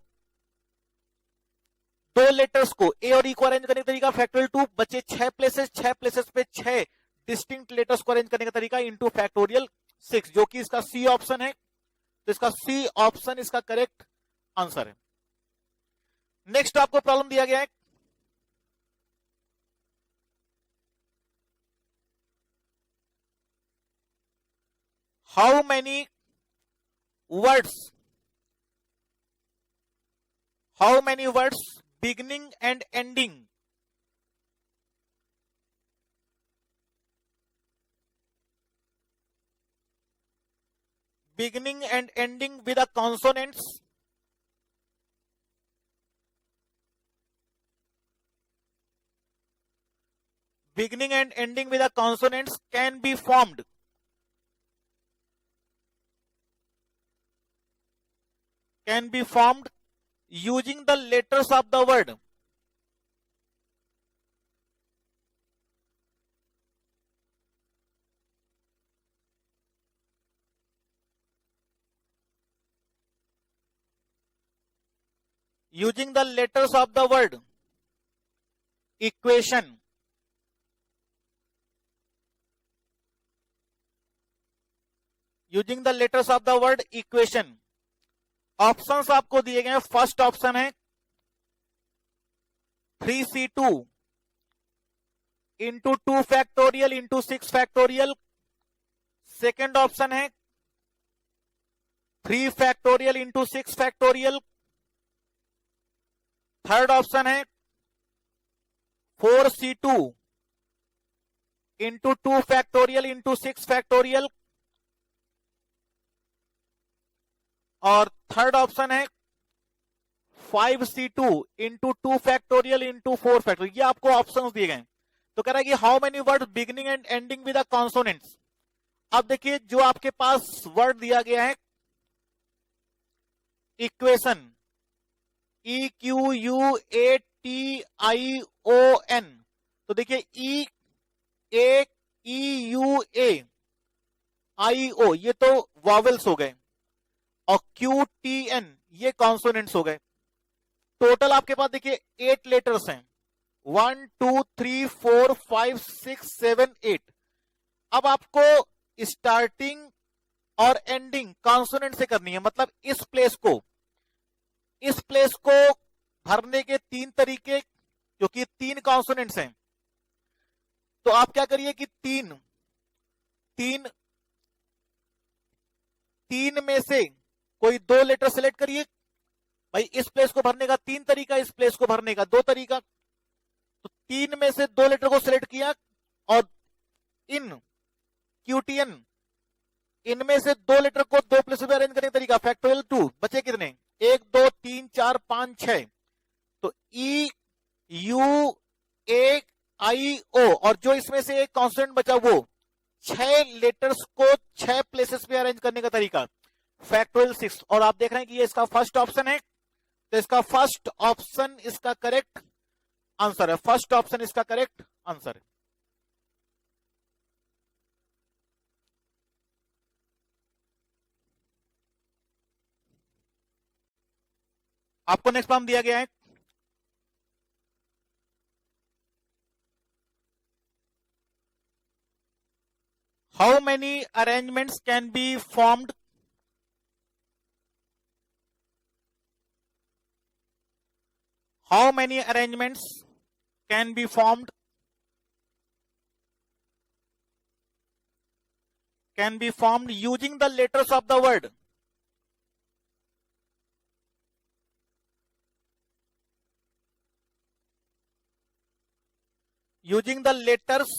A: लेटर्स को ए और ई को अरेंज करने का तरीका फैक्टोरियल 2। बचे 6 प्लेसेस, 6 प्लेसेस पे 6 डिस्टिंक्ट लेटर्स को अरेंज करने का तरीका इंटू फैक्टोरियल 6, जो कि इसका सी ऑप्शन है। तो इसका सी ऑप्शन इसका करेक्ट आंसर है। नेक्स्ट आपको प्रॉब्लम दिया गया है, how many words beginning and ending with a consonants can be formed using the letters of the word. Using the letters of the word equation, using the letters of the word equation. Options आपको दिए गए हैं। First option है 3c2 into 2 factorial into 6 factorial. Second option है 3 factorial into 6 factorial. Third option है 4c2 into 2 factorial into 6 factorial. और third option है 5c2 into 2 factorial into 4 factorial. ये आपको ऑप्शंस दिए गए। तो कह रहा है कि how many word beginning and ending with the consonants. अब देखिए जो आपके पास वर्ड दिया गया है इक्वेशन, EQUATION। तो देखिए EUAIO ये तो वॉवेल्स हो गए और QTN ये कॉन्सोनेंट्स हो गए। टोटल आपके पास देखिए 8 लेटर्स हैं, 1 2 3 4 5 6 7 8। अब आपको स्टार्टिंग और एंडिंग कॉन्सोनेंट से करनी है, मतलब इस प्लेस को भरने के 3 तरीके, क्योंकि 3 कॉन्सोनेंट्स हैं। तो आप क्या करिए कि 3 तीन में से कोई दो लेटर सेलेक्ट करिए। भाई इस प्लेस को भरने का तीन तरीका, इस प्लेस को भरने का दो तरीका। तो तीन में से दो लेटर को सिलेक्ट किया और इन क्यूटीएन इनमें से दो लेटर को दो प्लेस में अरेंज करने का तरीका फैक्टोरियल 2। बचे कितने? 1 2 3 4 5 6। तो ई यू ए आई ओ और जो इसमें से एक कांस्टेंट बचा वो 6 लेटर्स को 6 प्लेसेस में अरेंज करने का तरीका फैक्टोरियल 6। और आप देख रहे हैं कि ये इसका फर्स्ट ऑप्शन है, तो इसका फर्स्ट ऑप्शन इसका करेक्ट आंसर है। फर्स्ट ऑप्शन इसका करेक्ट आंसर है। आपको नेक्स्ट प्रॉब्लम दिया गया है, how many arrangements can be formed how many arrangements can be formed using the letters of the word? Using the letters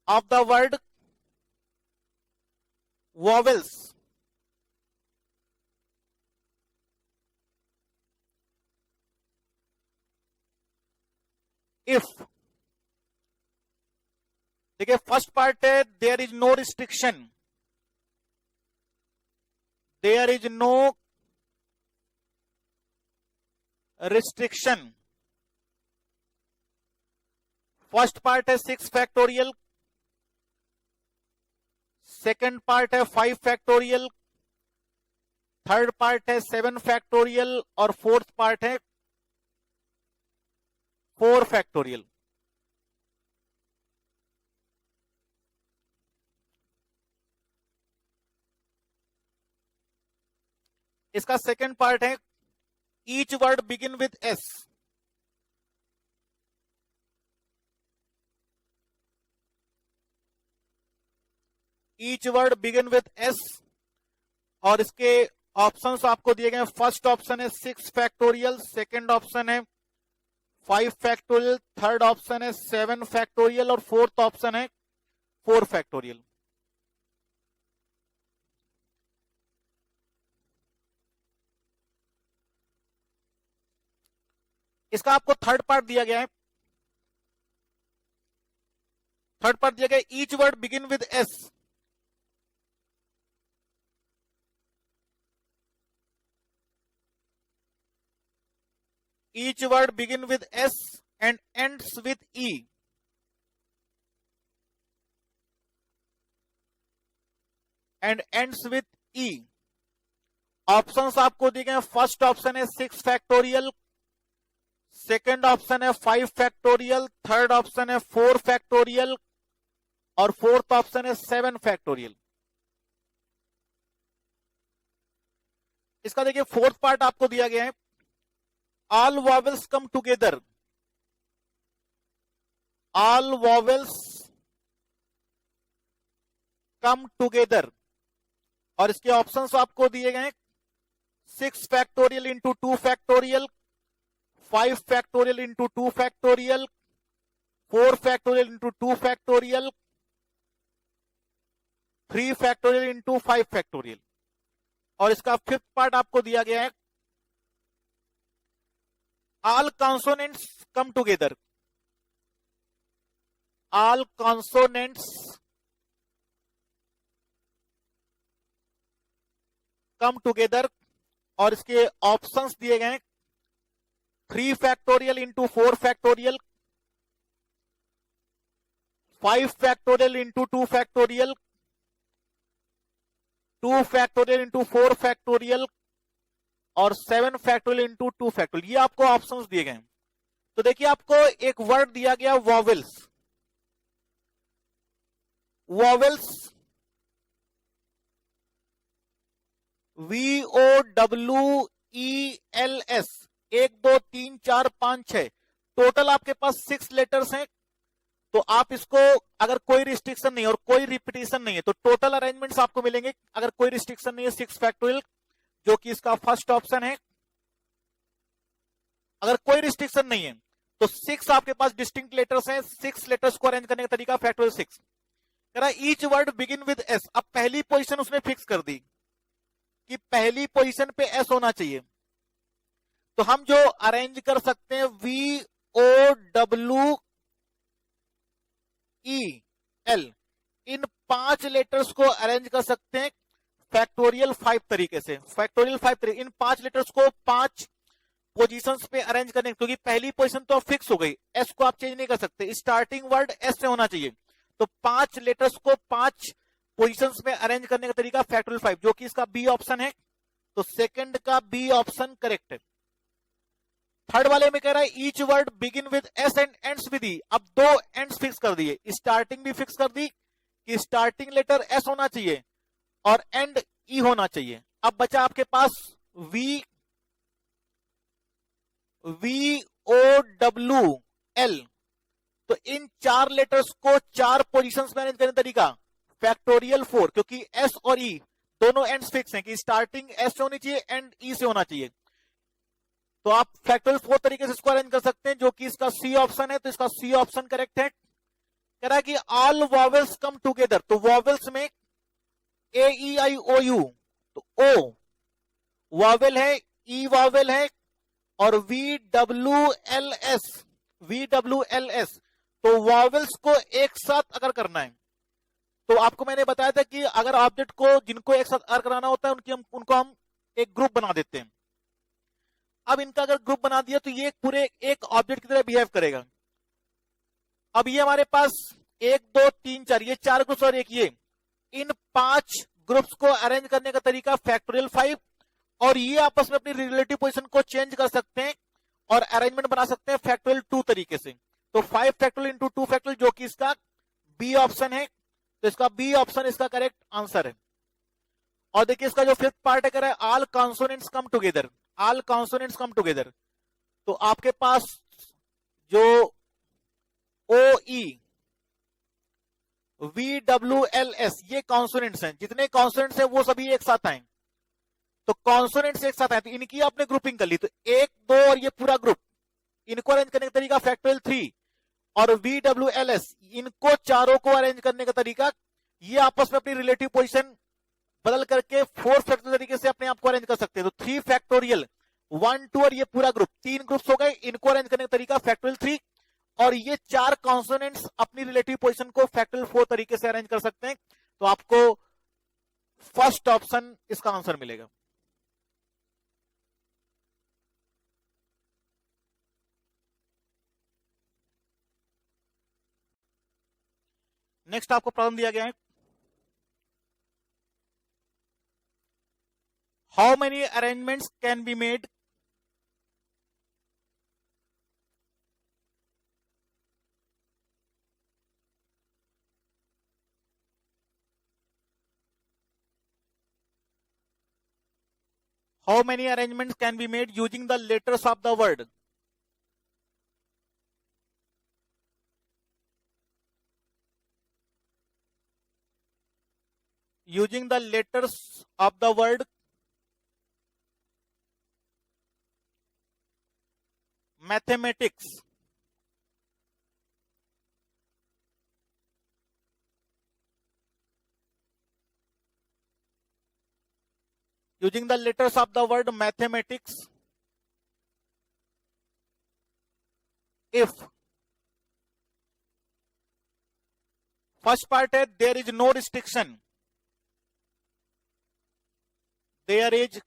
A: of the word vowels. If देखिए first part है there is no restriction, there is no restriction. First part है 6 factorial, second part है 5 factorial, third part है 7 factorial और fourth part है 4 factorial. इसका second part है each word begin with S. Each word begin with S और इसके options आपको दिए गए। फर्स्ट ऑप्शन है 6 फैक्टोरियल, सेकंड ऑप्शन है 5 फैक्टोरियल, थर्ड ऑप्शन है 7 फैक्टोरियल और फोर्थ ऑप्शन है 4 फैक्टोरियल। इसका आपको थर्ड पार्ट दिया गया है। थर्ड पार्ट दिया गया each word begin with S. Each word begin with S and ends with E. And ends with E. Options आपको दिए गए। फर्स्ट ऑप्शन है 6 फैक्टोरियल, सेकंड ऑप्शन है 5 फैक्टोरियल, थर्ड ऑप्शन है 4 फैक्टोरियल और फोर्थ ऑप्शन है 7 फैक्टोरियल। इसका देखिए फोर्थ पार्ट आपको दिया गया है all vowels come together, all vowels come together और इसके ऑप्शंस आपको दिए गए 6 factorial into 2 factorial, 5 factorial into 2 factorial, 4 factorial into 2 factorial, 3 factorial into 5 factorial और इसका फिफ्थ पार्ट आपको दिया गया है all consonants come together, all consonants come together और इसके ऑप्शंस दिए गए 3 factorial into 4 factorial, 5 factorial into 2 factorial, 2 factorial into 4 factorial और 7 फैक्टोरियल इंटू 2 फैक्टोरियल। ये आपको ऑप्शंस दिए गए। तो देखिए आपको एक वर्ड दिया गया वॉवेल्स। वॉवेल्स VOWELS 1 2 3 4 5 6 टोटल आपके पास 6 लेटर्स हैं तो आप इसको अगर कोई रिस्ट्रिक्शन नहीं और कोई रिपीटिशन नहीं है तो टोटल अरेंजमेंट्स आपको मिलेंगे, अगर कोई रिस्ट्रिक्शन नहीं है 6 फैक्टोरियल, जो कि इसका फर्स्ट ऑप्शन है। अगर कोई रिस्ट्रिक्शन नहीं है तो 6 आपके पास डिस्टिंक्ट लेटर्स हैं, 6 लेटर्स को अरेंज करने का तरीका फैक्टोरियल 6। कह रहा each word begin with S. अब पहली पोजीशन उसने फिक्स कर दी कि पहली पोजीशन पे एस होना चाहिए, तो हम जो अरेंज कर सकते हैं VOWEL, इन 5 लेटर्स को अरेंज कर सकते हैं फैक्टोरियल 5 तरीके से। फैक्टोरियल 5 तरीके, इन 5 लेटर्स को 5 पोजीशंस पे अरेंज करने, क्योंकि पहली पोजीशन तो फिक्स हो गई, एस को आप चेंज नहीं कर सकते, स्टार्टिंग वर्ड एस से होना चाहिए। तो 5 लेटर्स को 5 पोजीशंस में अरेंज करने का तरीका फैक्टोरियल 5, जो कि इसका बी ऑप्शन है। तो सेकंड का बी ऑप्शन करेक्ट है। थर्ड वाले में कह रहा है each word begin with S and ends with E. अब 2 एंड्स फिक्स कर दिए, स्टार्टिंग भी फिक्स कर दी कि स्टार्टिंग लेटर एस होना चाहिए और एंड ई होना चाहिए। अब बचा आपके पास VOWL। तो इन 4 लेटर्स को 4 पोजीशंस में अरेंज करने का तरीका फैक्टोरियल 4, क्योंकि एस और ई दोनों एंड्स फिक्स हैं कि स्टार्टिंग एस से होनी चाहिए, एंड ई से होना चाहिए। तो आप फैक्टोरियल 4 तरीके से इसको अरेंज कर सकते हैं, जो कि इसका सी ऑप्शन है। तो इसका सी ऑप्शन करेक्ट है। कह रहा है कि ऑल वॉवेल्स कम टुगेदर। तो वॉवेल्स में AEIOU, तो ओ वॉवेल है, ई वॉवेल है, और VWLS। तो वॉवेल्स को एक साथ अगर करना है तो आपको मैंने बताया था कि अगर ऑब्जेक्ट को जिनको एक साथ अगर कराना होता है उनको हम एक ग्रुप बना देते हैं। अब इनका अगर ग्रुप बना दिया तो ये पूरे एक ऑब्जेक्ट की तरह बिहेव करेगा। अब ये हमारे पास 1 2 3 4 ये 4 ग्रुप्स और एक ये, इन 5 ग्रुप्स को अरेंज करने का तरीका फैक्टोरियल 5, और ये आपस में अपनी रिलेटिव पोजीशन को चेंज कर सकते हैं और अरेंजमेंट बना सकते हैं फैक्टोरियल 2 तरीके से। तो 5 फैक्टोरियल इंटू 2 फैक्टोरियल, जो कि इसका बी ऑप्शन है। तो इसका बी ऑप्शन इसका करेक्ट आंसर है। और देखिए इसका जो 5th पार्ट है कह रहा है all consonants come together. All consonants come together, तो आपके पास जो OE VWLS ये कॉन्सोनेंट्स हैं, जितने कॉन्सोनेंट्स हैं वो सभी एक साथ आए। तो कॉन्सोनेंट्स एक साथ आए तो इनकी आपने ग्रुपिंग कर ली। तो 1 2 और ये पूरा ग्रुप, इनको अरेंज करने का तरीका फैक्टोरियल 3, और VWLS इनको चारों को अरेंज करने का तरीका ये आपस में अपनी रिलेटिव पोजीशन बदल करके 4 फैक्टोरियल तरीके से अपने आप को अरेंज कर सकते हैं। तो 3 फैक्टोरियल 1 2 और ये पूरा ग्रुप, 3 ग्रुप्स हो गए, इनको अरेंज करने का तरीका फैक्टोरियल 3, और ये 4 कॉन्सोनेंट्स अपनी रिलेटिव पोजीशन को फैक्टोरियल 4 तरीके से अरेंज कर सकते हैं। तो आपको फर्स्ट ऑप्शन इसका आंसर मिलेगा। नेक्स्ट आपको प्रॉब्लम दिया गया है, how many arrangements can be made using the letters of the word? Using the letters of the word mathematics. Using the letters of the word mathematics, if first part है there is no restriction, there is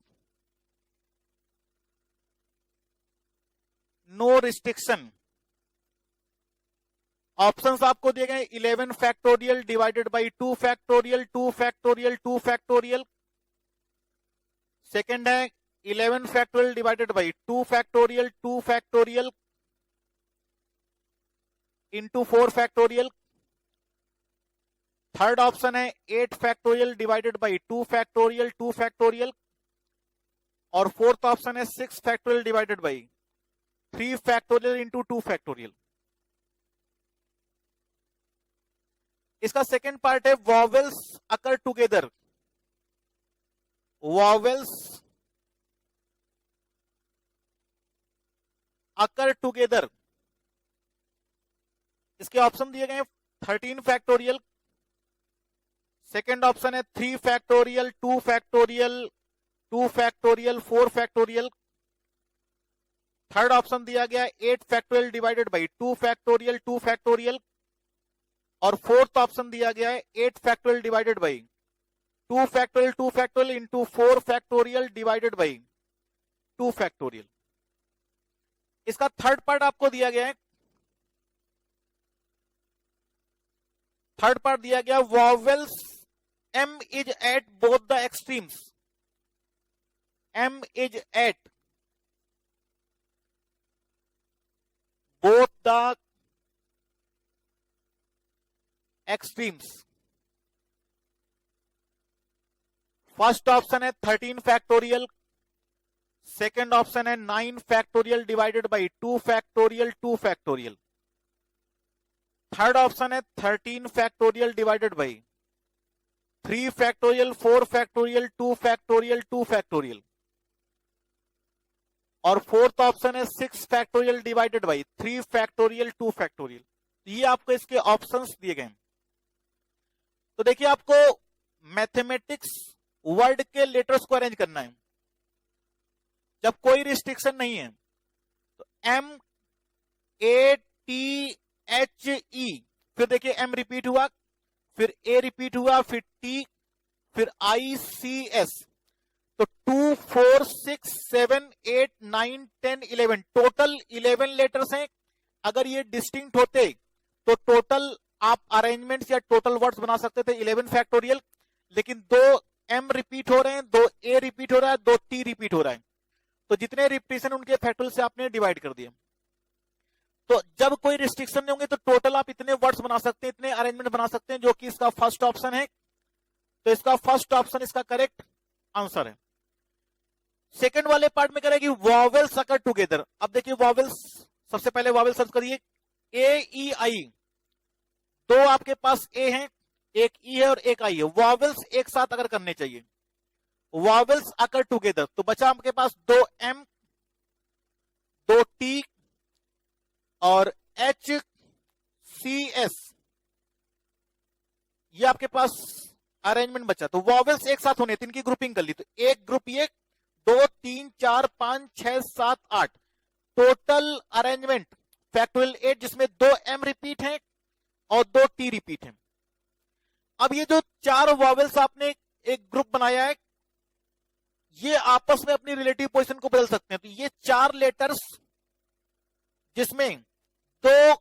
A: no restriction. Options आपको दिए गए 11 factorial divided by 2 factorial 2 factorial 2 factorial. Second है 11 factorial divided by 2 factorial 2 factorial into 4 factorial. Third option है 8 factorial divided by 2 factorial 2 factorial, और fourth option है 6 factorial divided by 3 factorial into 2 factorial. इसका second part है vowels अकर together, vowels अकर together. इसके option दिए गए हैं 13 फैक्टोरियल, सेकेंड ऑप्शन है 3 factorial, 2 factorial, 2 factorial, 4 factorial. Third option दिया गया 8 factorial divided by 2 factorial, 2 factorial. और फोर्थ ऑप्शन दिया गया है 8 factorial divided by 2 factorial, 2 factorial into 4 factorial divided by 2 factorial. इसका थर्ड पार्ट आपको दिया गया है, थर्ड पार्ट दिया गया vowels m is at both the extremes, m is at both the extremes. First option है 13 फैक्टोरियल, सेकेंड ऑप्शन है 9 factorial divided by 2 factorial, 2 factorial. Third option है 13 factorial divided by 3 factorial, 4 factorial, 2 factorial, 2 factorial. और fourth option है 6 factorial divided by 3 factorial, 2 factorial. ये आपको इसके options दिए गए। तो देखिए आपको मैथमेटिक्स वर्ड के लेटर्स को अरेंज करना है जब कोई रिस्ट्रिक्शन नहीं है। तो MATHE, फिर देखिए M रिपीट हुआ, फिर A रिपीट हुआ, फिर T, फिर ICS। तो 2 4 6 7 8 9 10 11 टोटल 11 लेटर्स हैं। अगर ये डिस्टिंक्ट होते तो टोटल आप अरेंजमेंट्स या टोटल वर्ड्स बना सकते थे 11 फैक्टोरियल, लेकिन 2 M रिपीट हो रहे हैं, 2 A रिपीट हो रहा है, 2 T रिपीट हो रहा है। तो जितने रिपीटेशन उनके फैक्टोरियल से आपने डिवाइड कर दिए। तो जब कोई रिस्ट्रिक्शन नहीं होंगे तो टोटल आप इतने वर्ड्स बना सकते हैं, इतने अरेंजमेंट बना सकते हैं, जो कि इसका फर्स्ट ऑप्शन है। तो इसका फर्स्ट ऑप्शन इसका करेक्ट आंसर है। सेकंड वाले पार्ट में करेगी वॉवेल्स अकर टुगेदर। अब देखिए वॉवेल्स, सबसे पहले वॉवेल सर्च करिए AEI, दो आपके पास ए हैं, एक ई है और एक आई है। वॉवेल्स एक साथ अगर करने चाहिए, वॉवेल्स अकर टुगेदर, तो बचा आपके पास 2 M, 2 T और HCS। ये आपके पास अरेंजमेंट बचा। तो वॉवेल्स एक साथ होने, इनकी ग्रुपिंग कर ली। तो एक ग्रुप ये 2 3 4 5 6 7 8 टोटल अरेंजमेंट फैक्टोरियल 8, जिसमें 2 M रिपीट हैं और 2 T रिपीट हैं। अब ये जो 4 वॉवेल्स आपने एक ग्रुप बनाया है, ये आपस में अपनी रिलेटिव पोजीशन को बदल सकते हैं। तो ये 4 लेटर्स जिसमें 2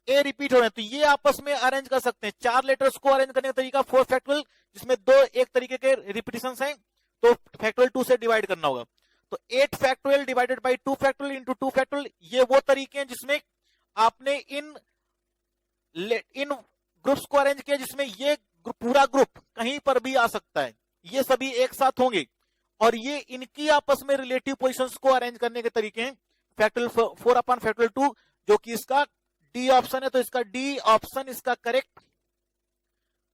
A: A रिपीट हो रहे हैं, तो ये आपस में अरेंज कर सकते हैं। 4 लेटर्स को अरेंज करने का तरीका 4 फैक्टोरियल, जिसमें 2 एक तरीके के रिपीटिशंस हैं, तो फैक्टोरियल 2 से डिवाइड करना होगा। तो 8 factorial divided by 2 factorial into 2 factorial, ये वो तरीके हैं जिसमें आपने इन ग्रुप्स को अरेंज किया, जिसमें ये पूरा ग्रुप कहीं पर भी आ सकता है, ये सभी एक साथ होंगे और ये इनकी आपस में रिलेटिव पोजीशंस को अरेंज करने के तरीके हैं फैक्टोरियल 4 अपॉन फैक्टोरियल 2, जो कि इसका डी ऑप्शन है। तो इसका डी ऑप्शन इसका करेक्ट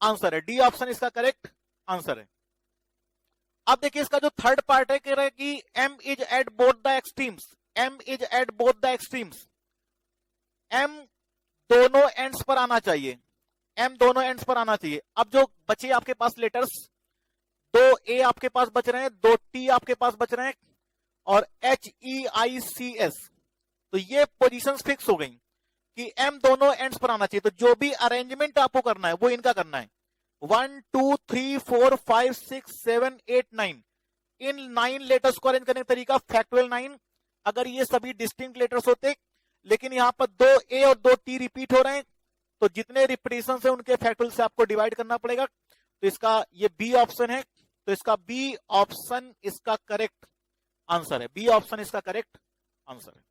A: आंसर है, डी ऑप्शन इसका करेक्ट आंसर है। अब देखिए इसका जो थर्ड पार्ट है, कह रहा है कि M is at both the extremes, M is at both the extremes. M दोनों एंड्स पर आना चाहिए, M दोनों एंड्स पर आना चाहिए। अब जो बचे आपके पास लेटर्स, 2 A आपके पास बच रहे हैं, 2 T आपके पास बच रहे हैं और HEICS। तो ये पोजीशंस फिक्स हो गई कि M दोनों एंड्स पर आना चाहिए। तो जो भी अरेंजमेंट आपको करना है वो इनका करना है। 1 2 3 4 5 6 7 8 9, इन 9 लेटर्स को अरेंज करने का तरीका फैक्टोरियल 9। अगर ये सभी डिस्टिंक्ट लेटर्स होते, लेकिन यहां पर 2 A और 2 T रिपीट हो रहे हैं, तो जितने रिपीटिशंस है उनके फैक्टोरियल से आपको डिवाइड करना पड़ेगा। तो इसका ये बी ऑप्शन है, तो इसका बी ऑप्शन इसका करेक्ट आंसर है, बी ऑप्शन इसका करेक्ट आंसर है।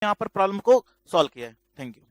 A: यहां पर प्रॉब्लम को सॉल्व किया है। Thank you.